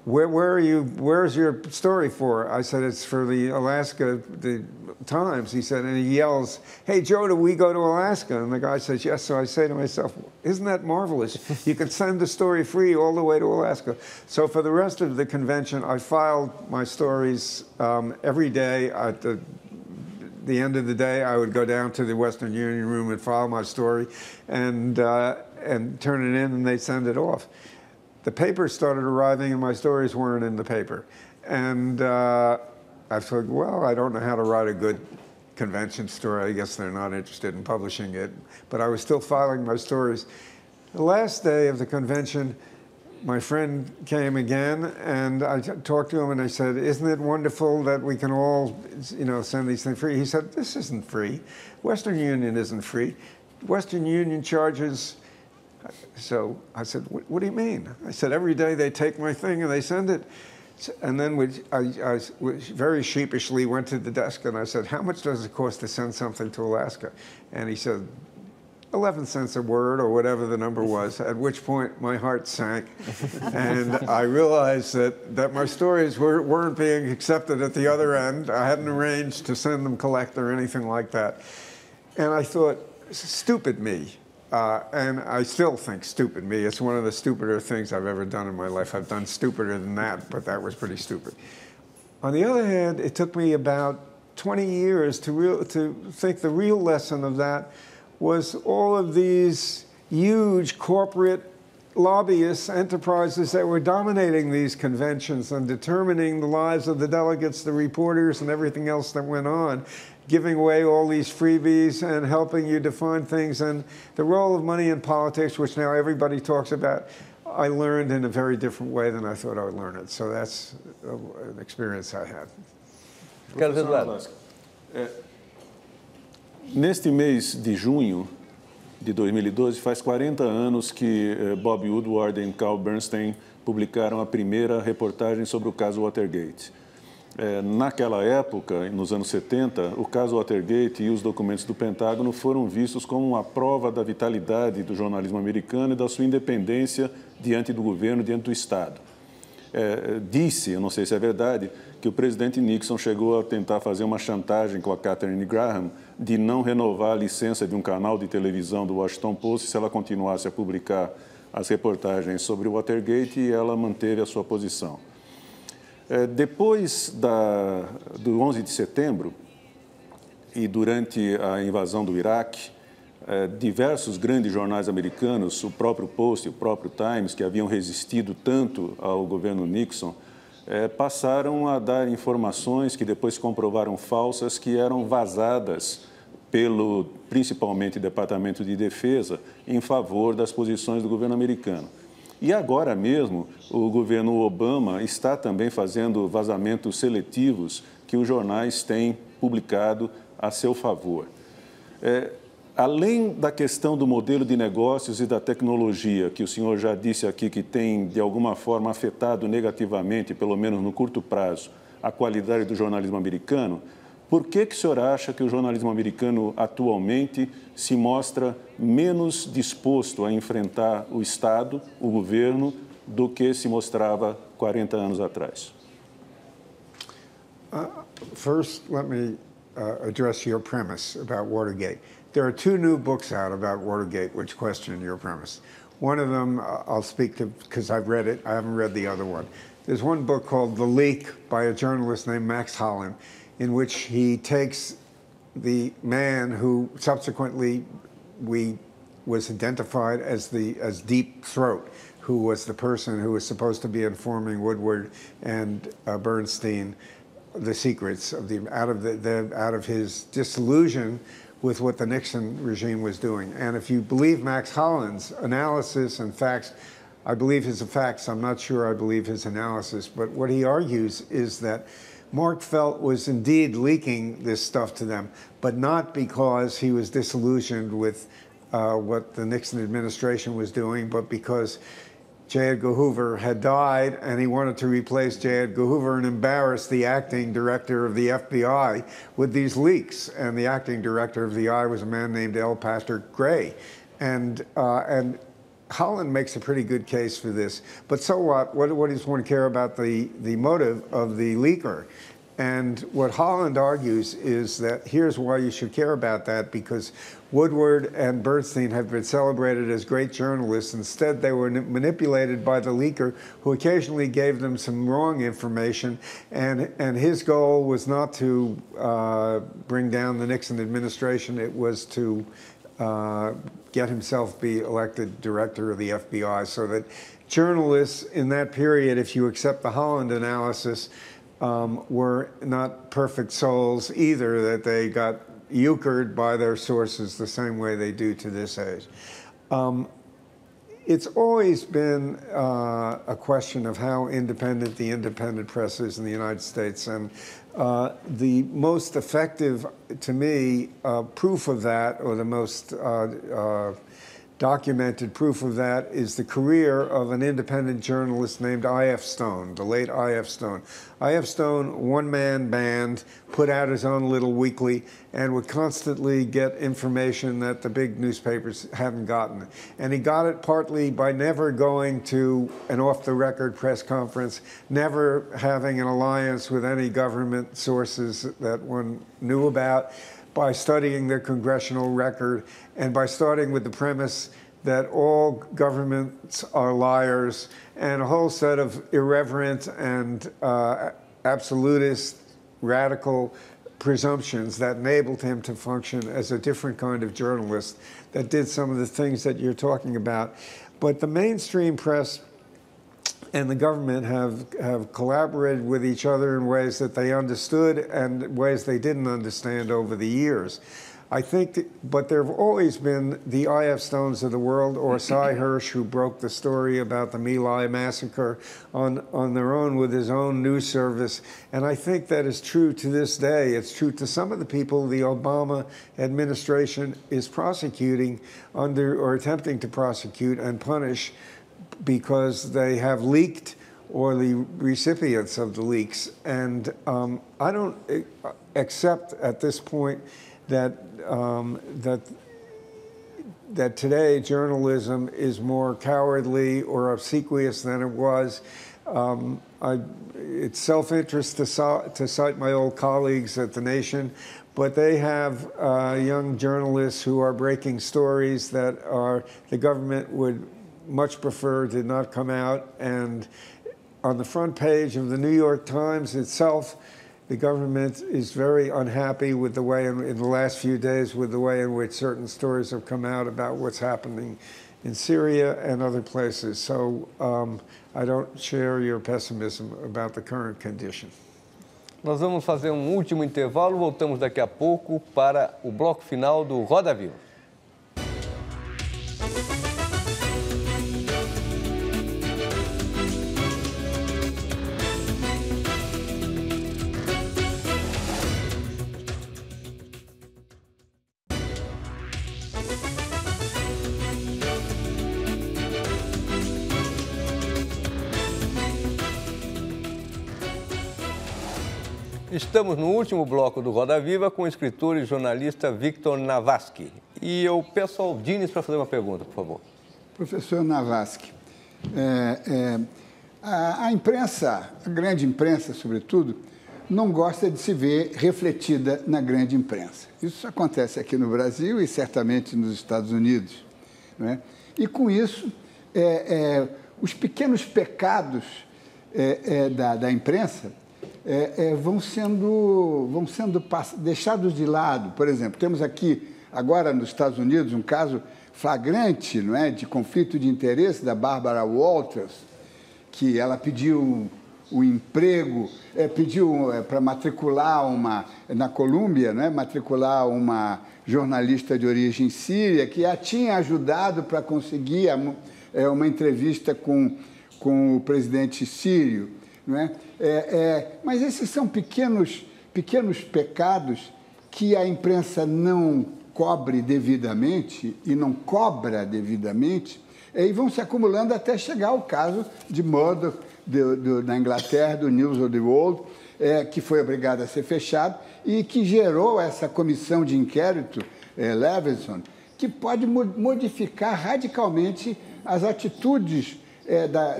where are you? Where's your story for? I said, it's for the Alaska, the Times. He said, and he yells, hey, Joe, do we go to Alaska? And the guy says, yes. So I say to myself, isn't that marvelous? You can send the story free all the way to Alaska. So for the rest of the convention, I filed my stories every day. At the end of the day, I would go down to the Western Union room and file my story and turn it in, and they'd send it off. The papers started arriving, and my stories weren't in the paper. And I thought, well, I don't know how to write a good convention story. I guess they're not interested in publishing it. But I was still filing my stories. The last day of the convention, my friend came again, and I talked to him, and I said, "Isn't it wonderful that we can all, send these things free?" He said, "This isn't free. Western Union isn't free. Western Union charges." So I said, "What do you mean?" I said, "Every day they take my thing and they send it." And then I very sheepishly went to the desk and I said, "How much does it cost to send something to Alaska?" And he said, 11 cents a word, or whatever the number was, at which point my heart sank. And I realized that my stories weren't being accepted at the other end. I hadn't arranged to send them collect or anything like that. And I thought, stupid me. And I still think stupid me. It's one of the stupider things I've ever done in my life. I've done stupider than that, but that was pretty stupid. On the other hand, it took me about 20 years to think the real lesson of that was all of these huge corporate lobbyists, enterprises that were dominating these conventions and determining the lives of the delegates, the reporters, and everything else that went on, giving away all these freebies and helping you define things. And the role of money in politics, which now everybody talks about, I learned in a very different way than I thought I would learn it. So that's an experience I had. Neste mês de junho de 2012, faz 40 anos que Bob Woodward e Carl Bernstein publicaram a primeira reportagem sobre o caso Watergate. Naquela época, nos anos 70, o caso Watergate e os documentos do Pentágono foram vistos como uma prova da vitalidade do jornalismo americano e da sua independência diante do governo, diante do Estado. Disse, eu não sei se é verdade, que o presidente Nixon chegou a tentar fazer uma chantagem com a Katharine Graham de não renovar a licença de um canal de televisão do Washington Post se ela continuasse a publicar as reportagens sobre o Watergate, e ela manteve a sua posição. Depois do 11 de setembro e durante a invasão do Iraque, diversos grandes jornais americanos, o próprio Post e o próprio Times, que haviam resistido tanto ao governo Nixon, passaram a dar informações que depois se comprovaram falsas, que eram vazadas pelo, principalmente, Departamento de Defesa, em favor das posições do governo americano. E agora mesmo, o governo Obama está também fazendo vazamentos seletivos que os jornais têm publicado a seu favor. Além da questão do modelo de negócios e da tecnologia, que o senhor já disse aqui que tem, de alguma forma, afetado negativamente, pelo menos no curto prazo, a qualidade do jornalismo americano, por que o senhor acha que o jornalismo americano atualmente se mostra menos disposto a enfrentar o Estado, o governo, do que se mostrava 40 anos atrás? First, let me address your premise about Watergate. There are two new books out about Watergate which question your premise. One of them I'll speak to because I've read it. I haven't read the other one. There's one book called The Leak by a journalist named Max Holland, in which he takes the man who subsequently was identified as Deep Throat, who was the person who was supposed to be informing Woodward and Bernstein the secrets of out of his disillusion with what the Nixon regime was doing. And if you believe Max Holland's analysis and facts, I believe his facts, I'm not sure I believe his analysis, but what he argues is that Mark Felt was indeed leaking this stuff to them, but not because he was disillusioned with what the Nixon administration was doing, but because J. Edgar Hoover had died and he wanted to replace J. Edgar Hoover and embarrass the acting director of the FBI with these leaks. And the acting director of the FBI was a man named L. Pastor Gray. And Holland makes a pretty good case for this. But so what? What does one care about the motive of the leaker? And what Holland argues is that here's why you should care about that, because Woodward and Bernstein have been celebrated as great journalists. Instead, they were manipulated by the leaker, who occasionally gave them some wrong information. And his goal was not to bring down the Nixon administration. It was to get himself be elected director of the FBI, so that journalists in that period, if you accept the Holland analysis, were not perfect souls either, that they got euchred by their sources the same way they do to this age. It's always been a question of how independent the independent press is in the United States. And the most effective, to me, proof of that, or the most documented proof of that, is the career of an independent journalist named I.F. Stone, the late I.F. Stone. I.F. Stone, one-man band, put out his own little weekly and would constantly get information that the big newspapers hadn't gotten. And he got it partly by never going to an off-the-record press conference, never having an alliance with any government sources that one knew about, by studying the congressional record, and by starting with the premise that all governments are liars, and a whole set of irreverent and absolutist, radical presumptions that enabled him to function as a different kind of journalist that did some of the things that you're talking about. But the mainstream press and the government have collaborated with each other in ways that they understood and ways they didn't understand over the years. I think, but there have always been the I.F. Stones of the world, or Cy Hirsch, who broke the story about the My Lai massacre on their own with his own news service. And I think that is true to this day. It's true to some of the people the Obama administration is prosecuting under, or attempting to prosecute and punish, because they have leaked or the recipients of the leaks. And I don't accept at this point that that today journalism is more cowardly or obsequious than it was. It's self-interest to cite my old colleagues at The Nation, but they have young journalists who are breaking stories that the government would much prefer did not come out. And on the front page of the New York Times itself, the government is very unhappy with the way, in the last few days, with the way in which certain stories have come out about what's happening in Syria and other places. So I don't share your pessimism about the current condition. Nós vamos fazer último intervalo, voltamos daqui a pouco para o bloco final do Roda Viva. Estamos no último bloco do Roda Viva com o escritor e jornalista Victor Navasky. E eu peço ao Dines para fazer uma pergunta, por favor. Professor Navasky, a imprensa, a grande imprensa, sobretudo, não gosta de se ver refletida na grande imprensa. Isso acontece aqui no Brasil e certamente nos Estados Unidos, não é? E com isso, os pequenos pecados da imprensa vão sendo deixados de lado. Por exemplo, temos aqui, agora nos Estados Unidos, um caso flagrante, não é, de conflito de interesse da Barbara Walters, que ela pediu o emprego, pediu para matricular na Columbia, não é, matricular uma jornalista de origem síria, que a tinha ajudado para conseguir uma entrevista com o presidente sírio. Não é? Mas esses são pequenos pecados que a imprensa não cobre devidamente e não cobra devidamente, e vão se acumulando até chegar ao caso de Murdoch, na Inglaterra, do News of the World, que foi obrigado a ser fechado e que gerou essa comissão de inquérito, Levinson, que pode modificar radicalmente as atitudes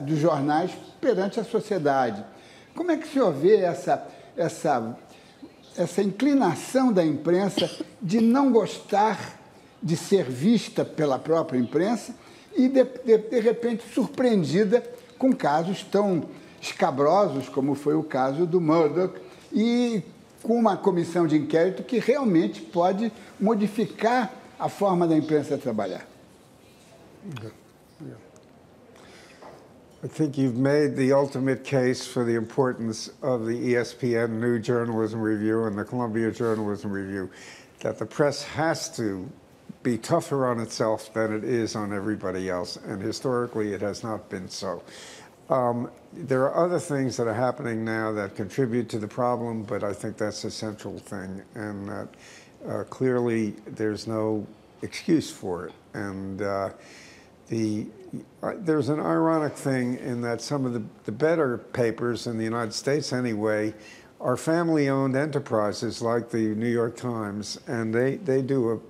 dos jornais perante a sociedade. Como é que o senhor vê essa inclinação da imprensa de não gostar de ser vista pela própria imprensa e, de repente, surpreendida com casos tão escabrosos como foi o caso do Murdoch, e com uma comissão de inquérito que realmente pode modificar a forma da imprensa trabalhar? I think you've made the ultimate case for the importance of the ESPN New Journalism Review and the Columbia Journalism Review, that the press has to be tougher on itself than it is on everybody else, and historically it has not been so. There are other things that are happening now that contribute to the problem, but I think that's a central thing, and that clearly there's no excuse for it. And there's an ironic thing in that some of the better papers in the United States anyway are family-owned enterprises like the New York Times, and they do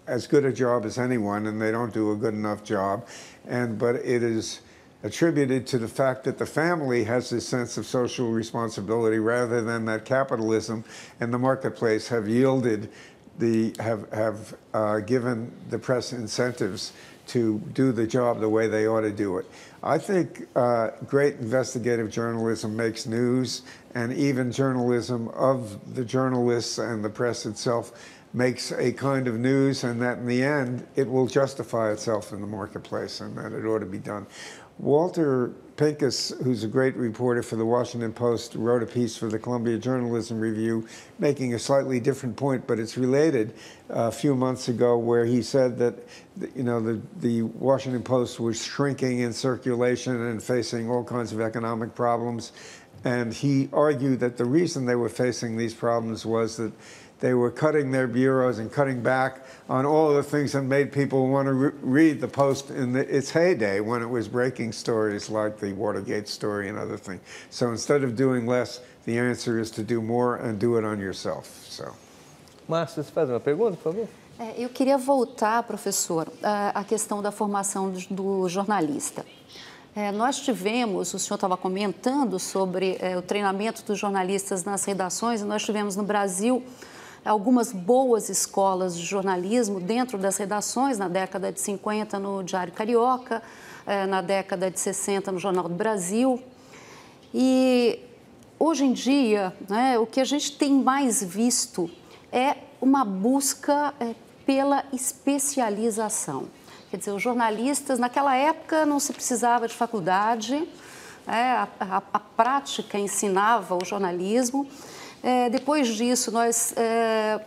as good a job as anyone, and they don't do a good enough job. But it is attributed to the fact that the family has this sense of social responsibility rather than that capitalism and the marketplace have yielded have given the press incentives to do the job the way they ought to do it. I think great investigative journalism makes news, and even journalism of the journalists and the press itself makes a kind of news, and that in the end it will justify itself in the marketplace, and that it ought to be done. Walter Pincus, who's a great reporter for the Washington Post, wrote a piece for the Columbia Journalism Review making a slightly different point, but it's related, a few months ago, where he said that the Washington Post was shrinking in circulation and facing all kinds of economic problems. And he argued that the reason they were facing these problems was that they were cutting their bureaus and cutting back on all the things that made people want to read the Post in its heyday, when it was breaking stories like the Watergate story and other things. So instead of doing less, the answer is to do more and do it on yourself. So. Márcia, você faz uma pergunta, por favor? Eu queria voltar, professor, à questão da formação do jornalista. Nós tivemos, o senhor estava comentando sobre o treinamento dos jornalistas nas redações, e nós tivemos no Brasil algumas boas escolas de jornalismo dentro das redações, na década de 50 no Diário Carioca, na década de 60 no Jornal do Brasil. E hoje em dia, né, o que a gente tem mais visto é uma busca pela especialização. Quer dizer, os jornalistas, naquela época não se precisava de faculdade, a prática ensinava o jornalismo. Depois disso, nós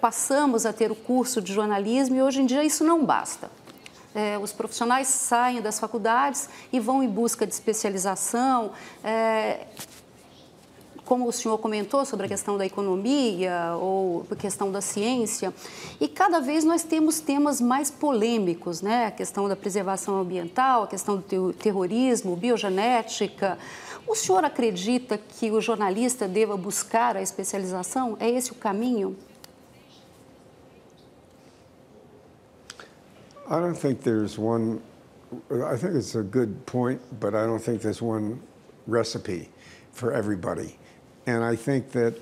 passamos a ter o curso de jornalismo e hoje em dia isso não basta. Os profissionais saem das faculdades e vão em busca de especialização, como o senhor comentou sobre a questão da economia ou a questão da ciência, e cada vez nós temos temas mais polêmicos, né? A questão da preservação ambiental, a questão do terrorismo, biogenética. O senhor acredita que o jornalista deva buscar a especialização? É esse o caminho? I don't think there's one, I think it's a good point, but I don't think there's one recipe for everybody. And I think that,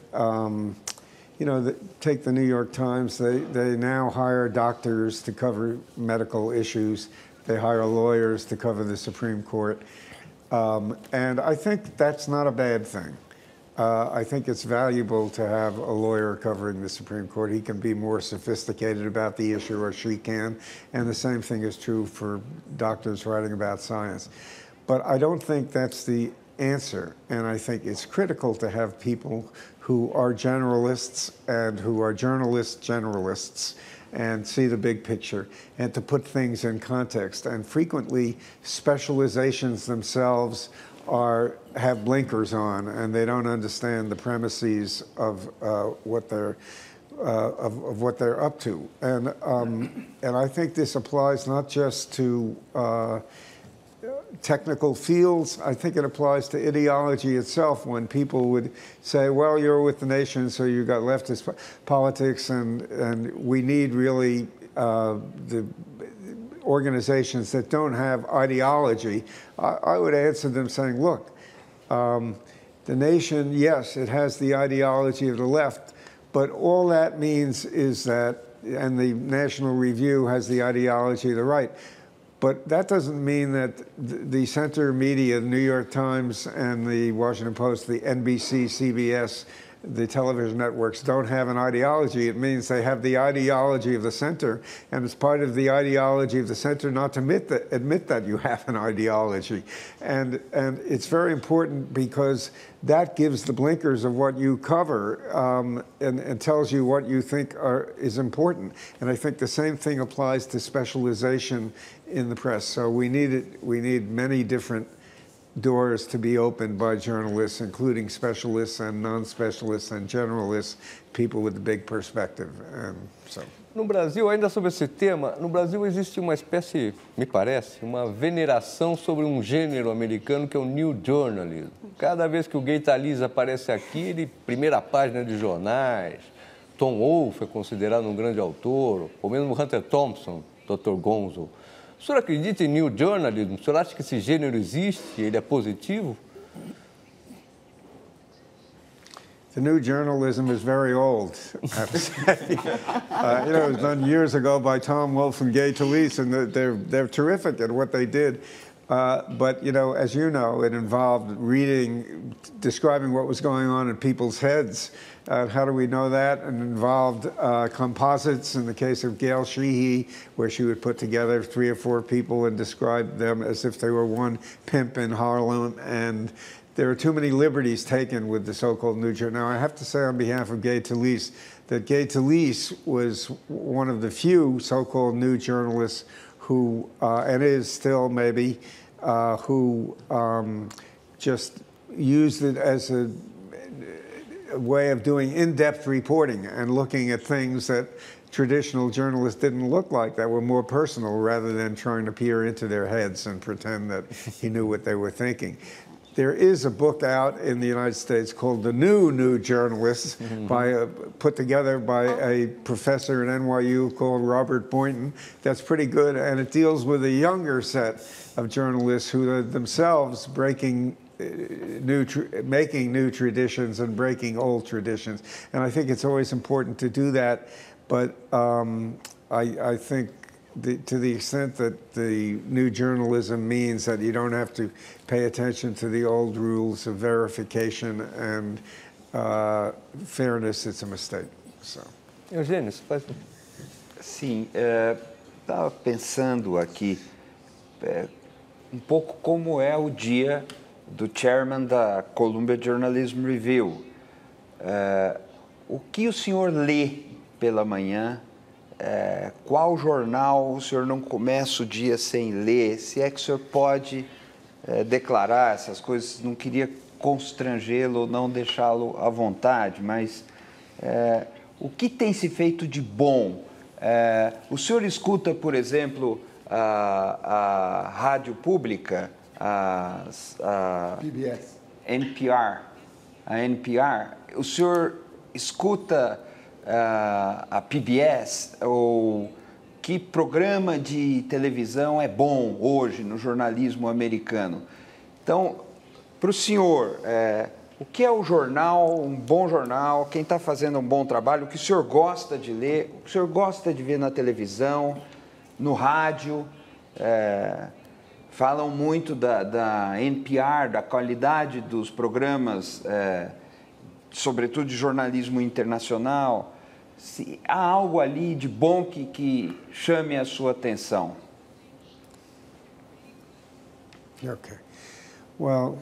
take the New York Times, they now hire doctors to cover medical issues. They hire lawyers to cover the Supreme Court. And I think that's not a bad thing. I think it's valuable to have a lawyer covering the Supreme Court. He can be more sophisticated about the issue, or she can. And the same thing is true for doctors writing about science. But I don't think that's the answer, and I think it's critical to have people who are generalists and who are generalists and see the big picture and to put things in context. And frequently specializations themselves have blinkers on, and they don't understand the premises of what they're up to. And I think this applies not just to technical fields. I think it applies to ideology itself, when people would say, well, you're with the nation, so you've got leftist politics, and we need really the organizations that don't have ideology. I would answer them saying, look, the nation, yes, it has the ideology of the left, but all that means is that, and the National Review has the ideology of the right, but that doesn't mean that the center media, the New York Times and the Washington Post, the NBC, CBS, the television networks don't have an ideology. It means they have the ideology of the center, and it's part of the ideology of the center not to admit that you have an ideology. And it's very important because that gives the blinkers of what you cover and tells you what you think is important. And I think the same thing applies to specialization in the press. So we need many different doors to be opened by journalists, including specialists and non-specialists and generalists, people with a big perspective. No Brasil, ainda sobre esse tema, no Brasil existe uma espécie, me parece, uma veneração sobre um gênero americano que é o New Journalism. Cada vez que o Gay Talese aparece aqui, ele primeira página de jornais. Tom Wolfe é considerado um grande autor, ou mesmo Hunter Thompson, Dr. Gonzo. O senhor acredita em New Journalism? O senhor acha que esse gênero existe? Ele é positivo? The new journalism is very old, I have to say. It was done years ago by Tom Wolfe and Gay Talese, and they're terrific at what they did. But, as you know, it involved reading, describing what was going on in people's heads. How do we know that? It involved composites in the case of Gail Sheehy, where she would put together 3 or 4 people and describe them as if they were one pimp in Harlem. And there are too many liberties taken with the so-called New Journalism. Now, I have to say on behalf of Gay Talese that Gay Talese was one of the few so-called new journalists who, and is still maybe, who just used it as a way of doing in-depth reporting and looking at things that traditional journalists didn't look like, that were more personal, rather than trying to peer into their heads and pretend that he knew what they were thinking. There is a book out in the United States called The New Journalists, put together by a professor at NYU called Robert Boynton. That's pretty good, and it deals with a younger set of journalists who are themselves making new traditions and breaking old traditions. And I think it's always important to do that, but I think to the extent that the new journalism means that you don't have to pay attention to the old rules of verification and fairness, it's a mistake. So. Eugênio, você faz... Sim, estava pensando aqui um pouco como é o dia do chairman da Columbia Journalism Review. O que o senhor lê pela manhã? Qual jornal o senhor não começa o dia sem ler? Se é que o senhor pode declarar essas coisas, não queria constrangê-lo ou não deixá-lo à vontade, mas o que tem se feito de bom? O senhor escuta, por exemplo, a rádio pública, a PBS. a NPR, o senhor escuta a PBS, ou que programa de televisão é bom hoje no jornalismo americano? Então, para o senhor, o que é o jornal, um bom jornal, quem está fazendo um bom trabalho, o que o senhor gosta de ler, o que o senhor gosta de ver na televisão, no rádio? Falam muito da NPR, da qualidade dos programas, sobretudo de jornalismo internacional. Se há algo ali de bom que chame a sua atenção? Okay. Well,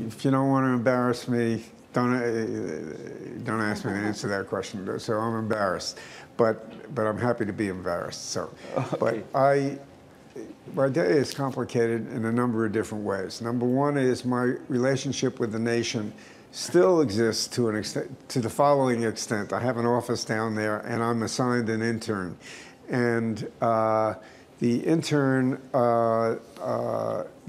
if you don't want to embarrass me, don't ask me to answer that question. So I'm embarrassed, but I'm happy to be embarrassed. So, okay. But my day is complicated in a number of different ways. Number one is my relationship with the nation still exists to an extent, to the following extent. I have an office down there, and I'm assigned an intern. And the intern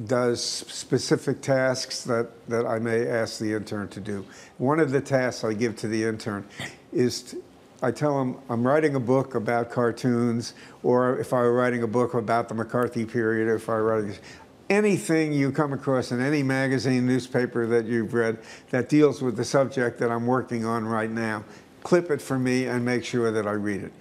does specific tasks that I may ask the intern to do. One of the tasks I give to the intern is I tell him I'm writing a book about cartoons, or if I were writing a book about the McCarthy period, or if I were writing anything you come across in any magazine, newspaper that you've read that deals with the subject that I'm working on right now, clip it for me and make sure that I read it.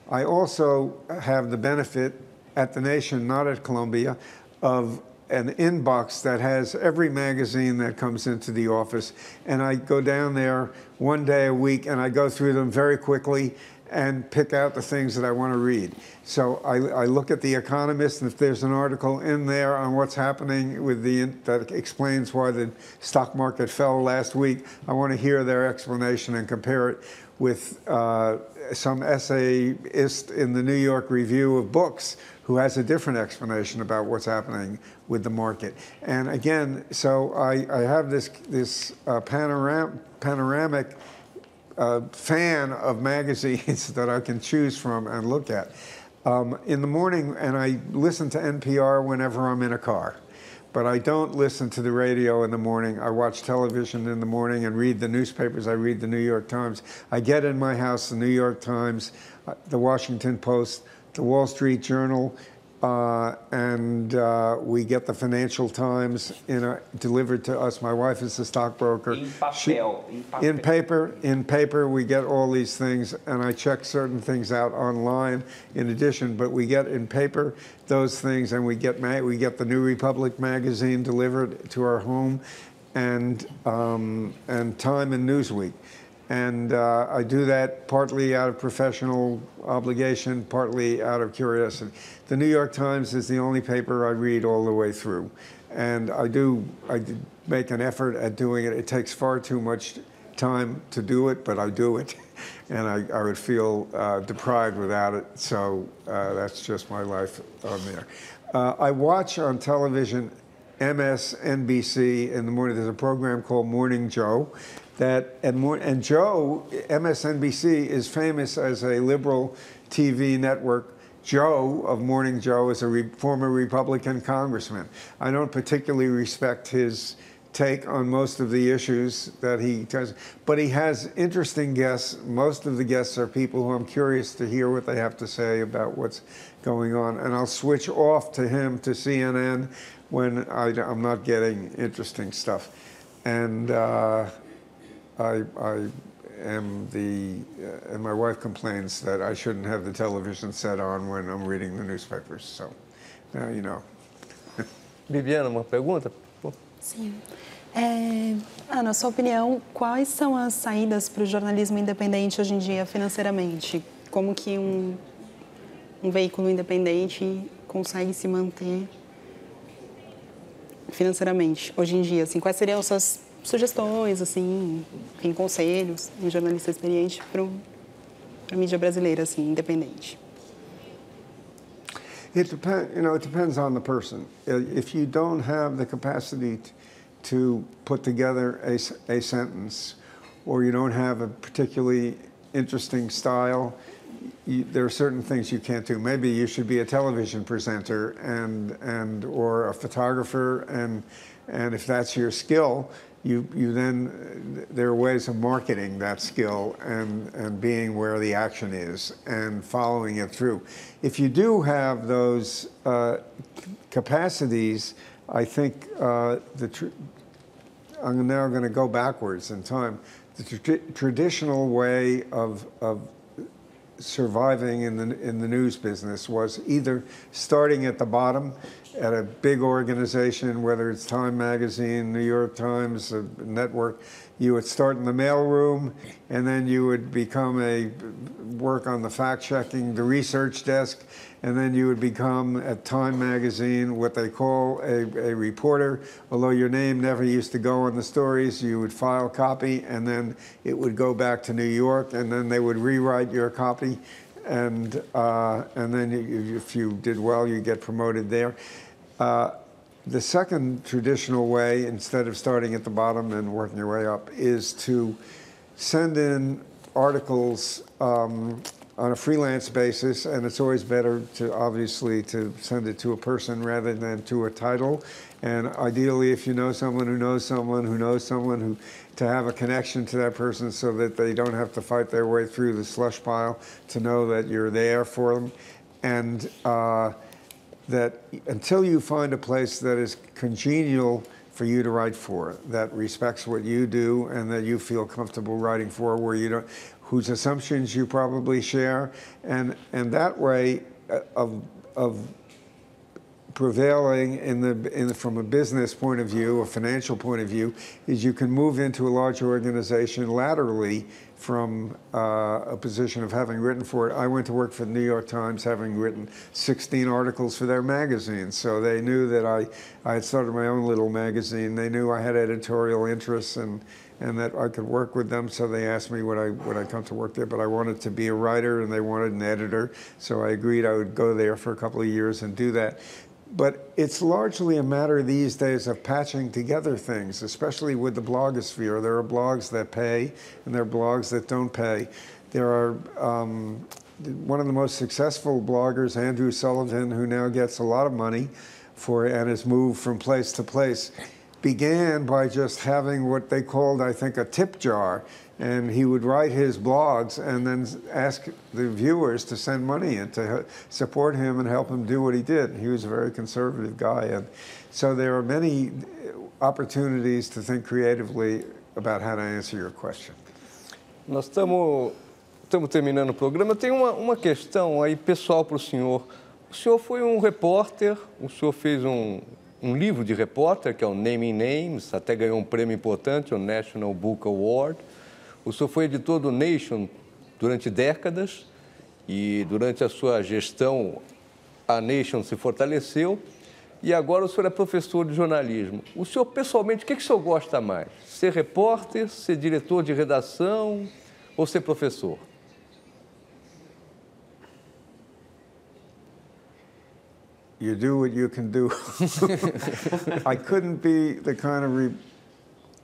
I also have the benefit at the Nation, not at Columbia, of an inbox that has every magazine that comes into the office, and I go down there one day a week, and I go through them very quickly and pick out the things that I want to read. So I look at The Economist, and if there's an article in there on what's happening with that explains why the stock market fell last week, I want to hear their explanation and compare it with some essayist in the New York Review of Books who has a different explanation about what's happening with the market. And again, so I have this panoramic fan of magazines that I can choose from and look at. In the morning, and I listen to NPR whenever I'm in a car, but I don't listen to the radio in the morning. I watch television in the morning and read the newspapers. I read the New York Times. I get in my house the New York Times, the Washington Post, the Wall Street Journal, and we get the Financial Times delivered to us. My wife is a stockbroker. In paper, we get all these things, and I check certain things out online in addition, but we get in paper those things, and we get the New Republic magazine delivered to our home, and Time and Newsweek. And I do that partly out of professional obligation, partly out of curiosity. The New York Times is the only paper I read all the way through. And I make an effort at doing it. It takes far too much time to do it, but I do it. And I would feel deprived without it. So that's just my life on there. I watch on television MSNBC in the morning. There's a program called Morning Joe. And Joe, MSNBC, is famous as a liberal TV network. Joe of Morning Joe is a former Republican congressman. I don't particularly respect his take on most of the issues that he does, but he has interesting guests. Most of the guests are people who I'm curious to hear what they have to say about what's going on. And I'll switch off to him, to CNN, when I'm not getting interesting stuff. And I am and my wife complains that I shouldn't have the television set on when I'm reading the newspapers. So, now you know. Bibiana, uma pergunta? Sim. Na sua opinião, quais são as saídas para o jornalismo independente hoje em dia, financeiramente? Como que um veículo independente consegue se manter financeiramente hoje em dia? Assim, quais seriam suas sugestões, assim, em conselhos, um jornalista experiente para a mídia brasileira, assim, independente? It depends on the person. If you don't have the capacity to put together a sentence, or you don't have a particularly interesting style, there are certain things you can't do. Maybe you should be a television presenter or a photographer, and if that's your skill, you then, there are ways of marketing that skill and being where the action is and following it through. If you do have those capacities, I think I'm now going to go backwards in time. The traditional way of surviving in the news business was either starting at the bottom at a big organization, whether it's Time Magazine, New York Times, a network. You would start in the mailroom, and then you would work on the fact-checking, the research desk, and then you would become, at Time Magazine, what they call a reporter. Although your name never used to go on the stories, you would file copy, and then it would go back to New York, and then they would rewrite your copy, and then if you did well, you get promoted there. The second traditional way, instead of starting at the bottom and working your way up, is to send in articles on a freelance basis, and it's always better obviously to send it to a person rather than to a title. And ideally, if you know someone who knows someone who knows someone, to have a connection to that person so that they don't have to fight their way through the slush pile, to know that you're there for them. And that until you find a place that is congenial for you to write for, that respects what you do and that you feel comfortable writing for, whose assumptions you probably share, and that way of prevailing from a business point of view, a financial point of view, is you can move into a large organization laterally from a position of having written for it. I went to work for the New York Times having written 16 articles for their magazine. So they knew that I had started my own little magazine. They knew I had editorial interests and that I could work with them. So they asked me would I come to work there, but I wanted to be a writer and they wanted an editor. So I agreed I would go there for a couple of years and do that. But it's largely a matter these days of patching together things, especially with the blogosphere. There are blogs that pay, and there are blogs that don't pay. There are one of the most successful bloggers, Andrew Sullivan, who now gets a lot of money and has moved from place to place, began by just having what they called, I think, a tip jar. And he would write his blogs and then ask the viewers to send money in to support him and help him do what he did. He was a very conservative guy. And so there are many opportunities to think creatively about how to answer your question. Nós estamos terminando o programa. Tem uma questão aí pessoal para o senhor. O senhor foi um repórter, o senhor fez um livro de repórter, que é o Naming Names, até ganhou um prêmio importante, o National Book Award. O senhor foi editor do Nation durante décadas e durante a sua gestão a Nation se fortaleceu e agora o senhor é professor de jornalismo. O senhor, pessoalmente, o que o senhor gosta mais? Ser repórter, ser diretor de redação ou ser professor? You do what you can do. I couldn't be the kind of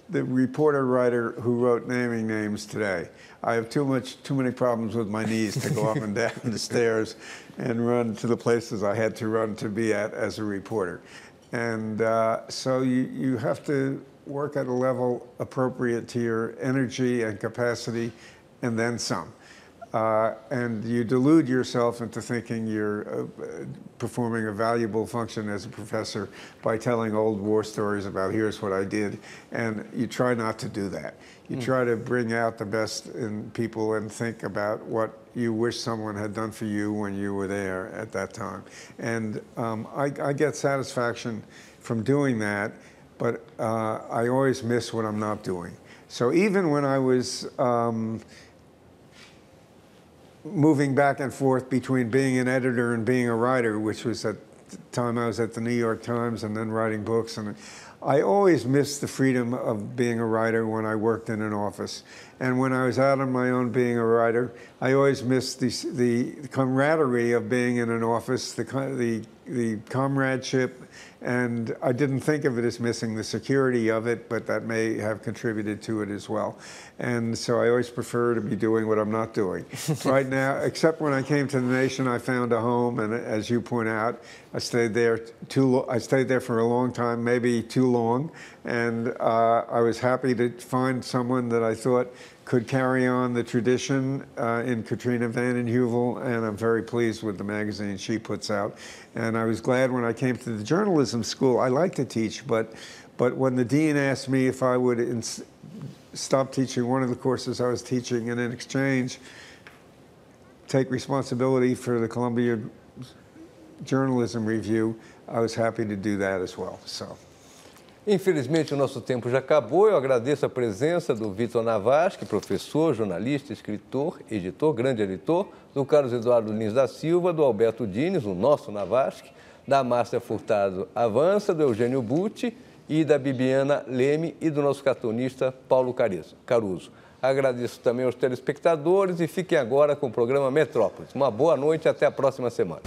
the reporter-writer who wrote Naming Names today. I have too many problems with my knees to go up and down the stairs and run to the places I had to run to be at as a reporter. And so you have to work at a level appropriate to your energy and capacity, and then some. And you delude yourself into thinking you're performing a valuable function as a professor by telling old war stories about here's what I did, and you try not to do that. You try to bring out the best in people and think about what you wish someone had done for you when you were there at that time. And I get satisfaction from doing that, but I always miss what I'm not doing. So even when I was moving back and forth between being an editor and being a writer, which was at the time I was at the New York Times and then writing books. And I always missed the freedom of being a writer when I worked in an office. And when I was out on my own being a writer, I always missed the camaraderie of being in an office, the comradeship. And I didn't think of it as missing the security of it, but that may have contributed to it as well. And so I always prefer to be doing what I'm not doing. Right now, except when I came to the Nation, I found a home, and as you point out, I stayed there for a long time, maybe too long, and I was happy to find someone that I thought could carry on the tradition in Katrina Vanden Heuvel, and I'm very pleased with the magazine she puts out. And I was glad when I came to the journalism school. I like to teach, but when the dean asked me if I would stop teaching one of the courses I was teaching and in exchange take responsibility for the Columbia Journalism Review, I was happy to do that as well. So. Infelizmente, o nosso tempo já acabou. Eu agradeço a presença do Vitor Navasky, professor, jornalista, escritor, editor, grande editor, do Carlos Eduardo Lins da Silva, do Alberto Dines, o nosso Navasky, da Márcia Furtado Avança, do Eugênio Butti e da Bibiana Leme e do nosso cartunista Paulo Caruso. Agradeço também aos telespectadores e fiquem agora com o programa Metrópolis. Uma boa noite e até a próxima semana.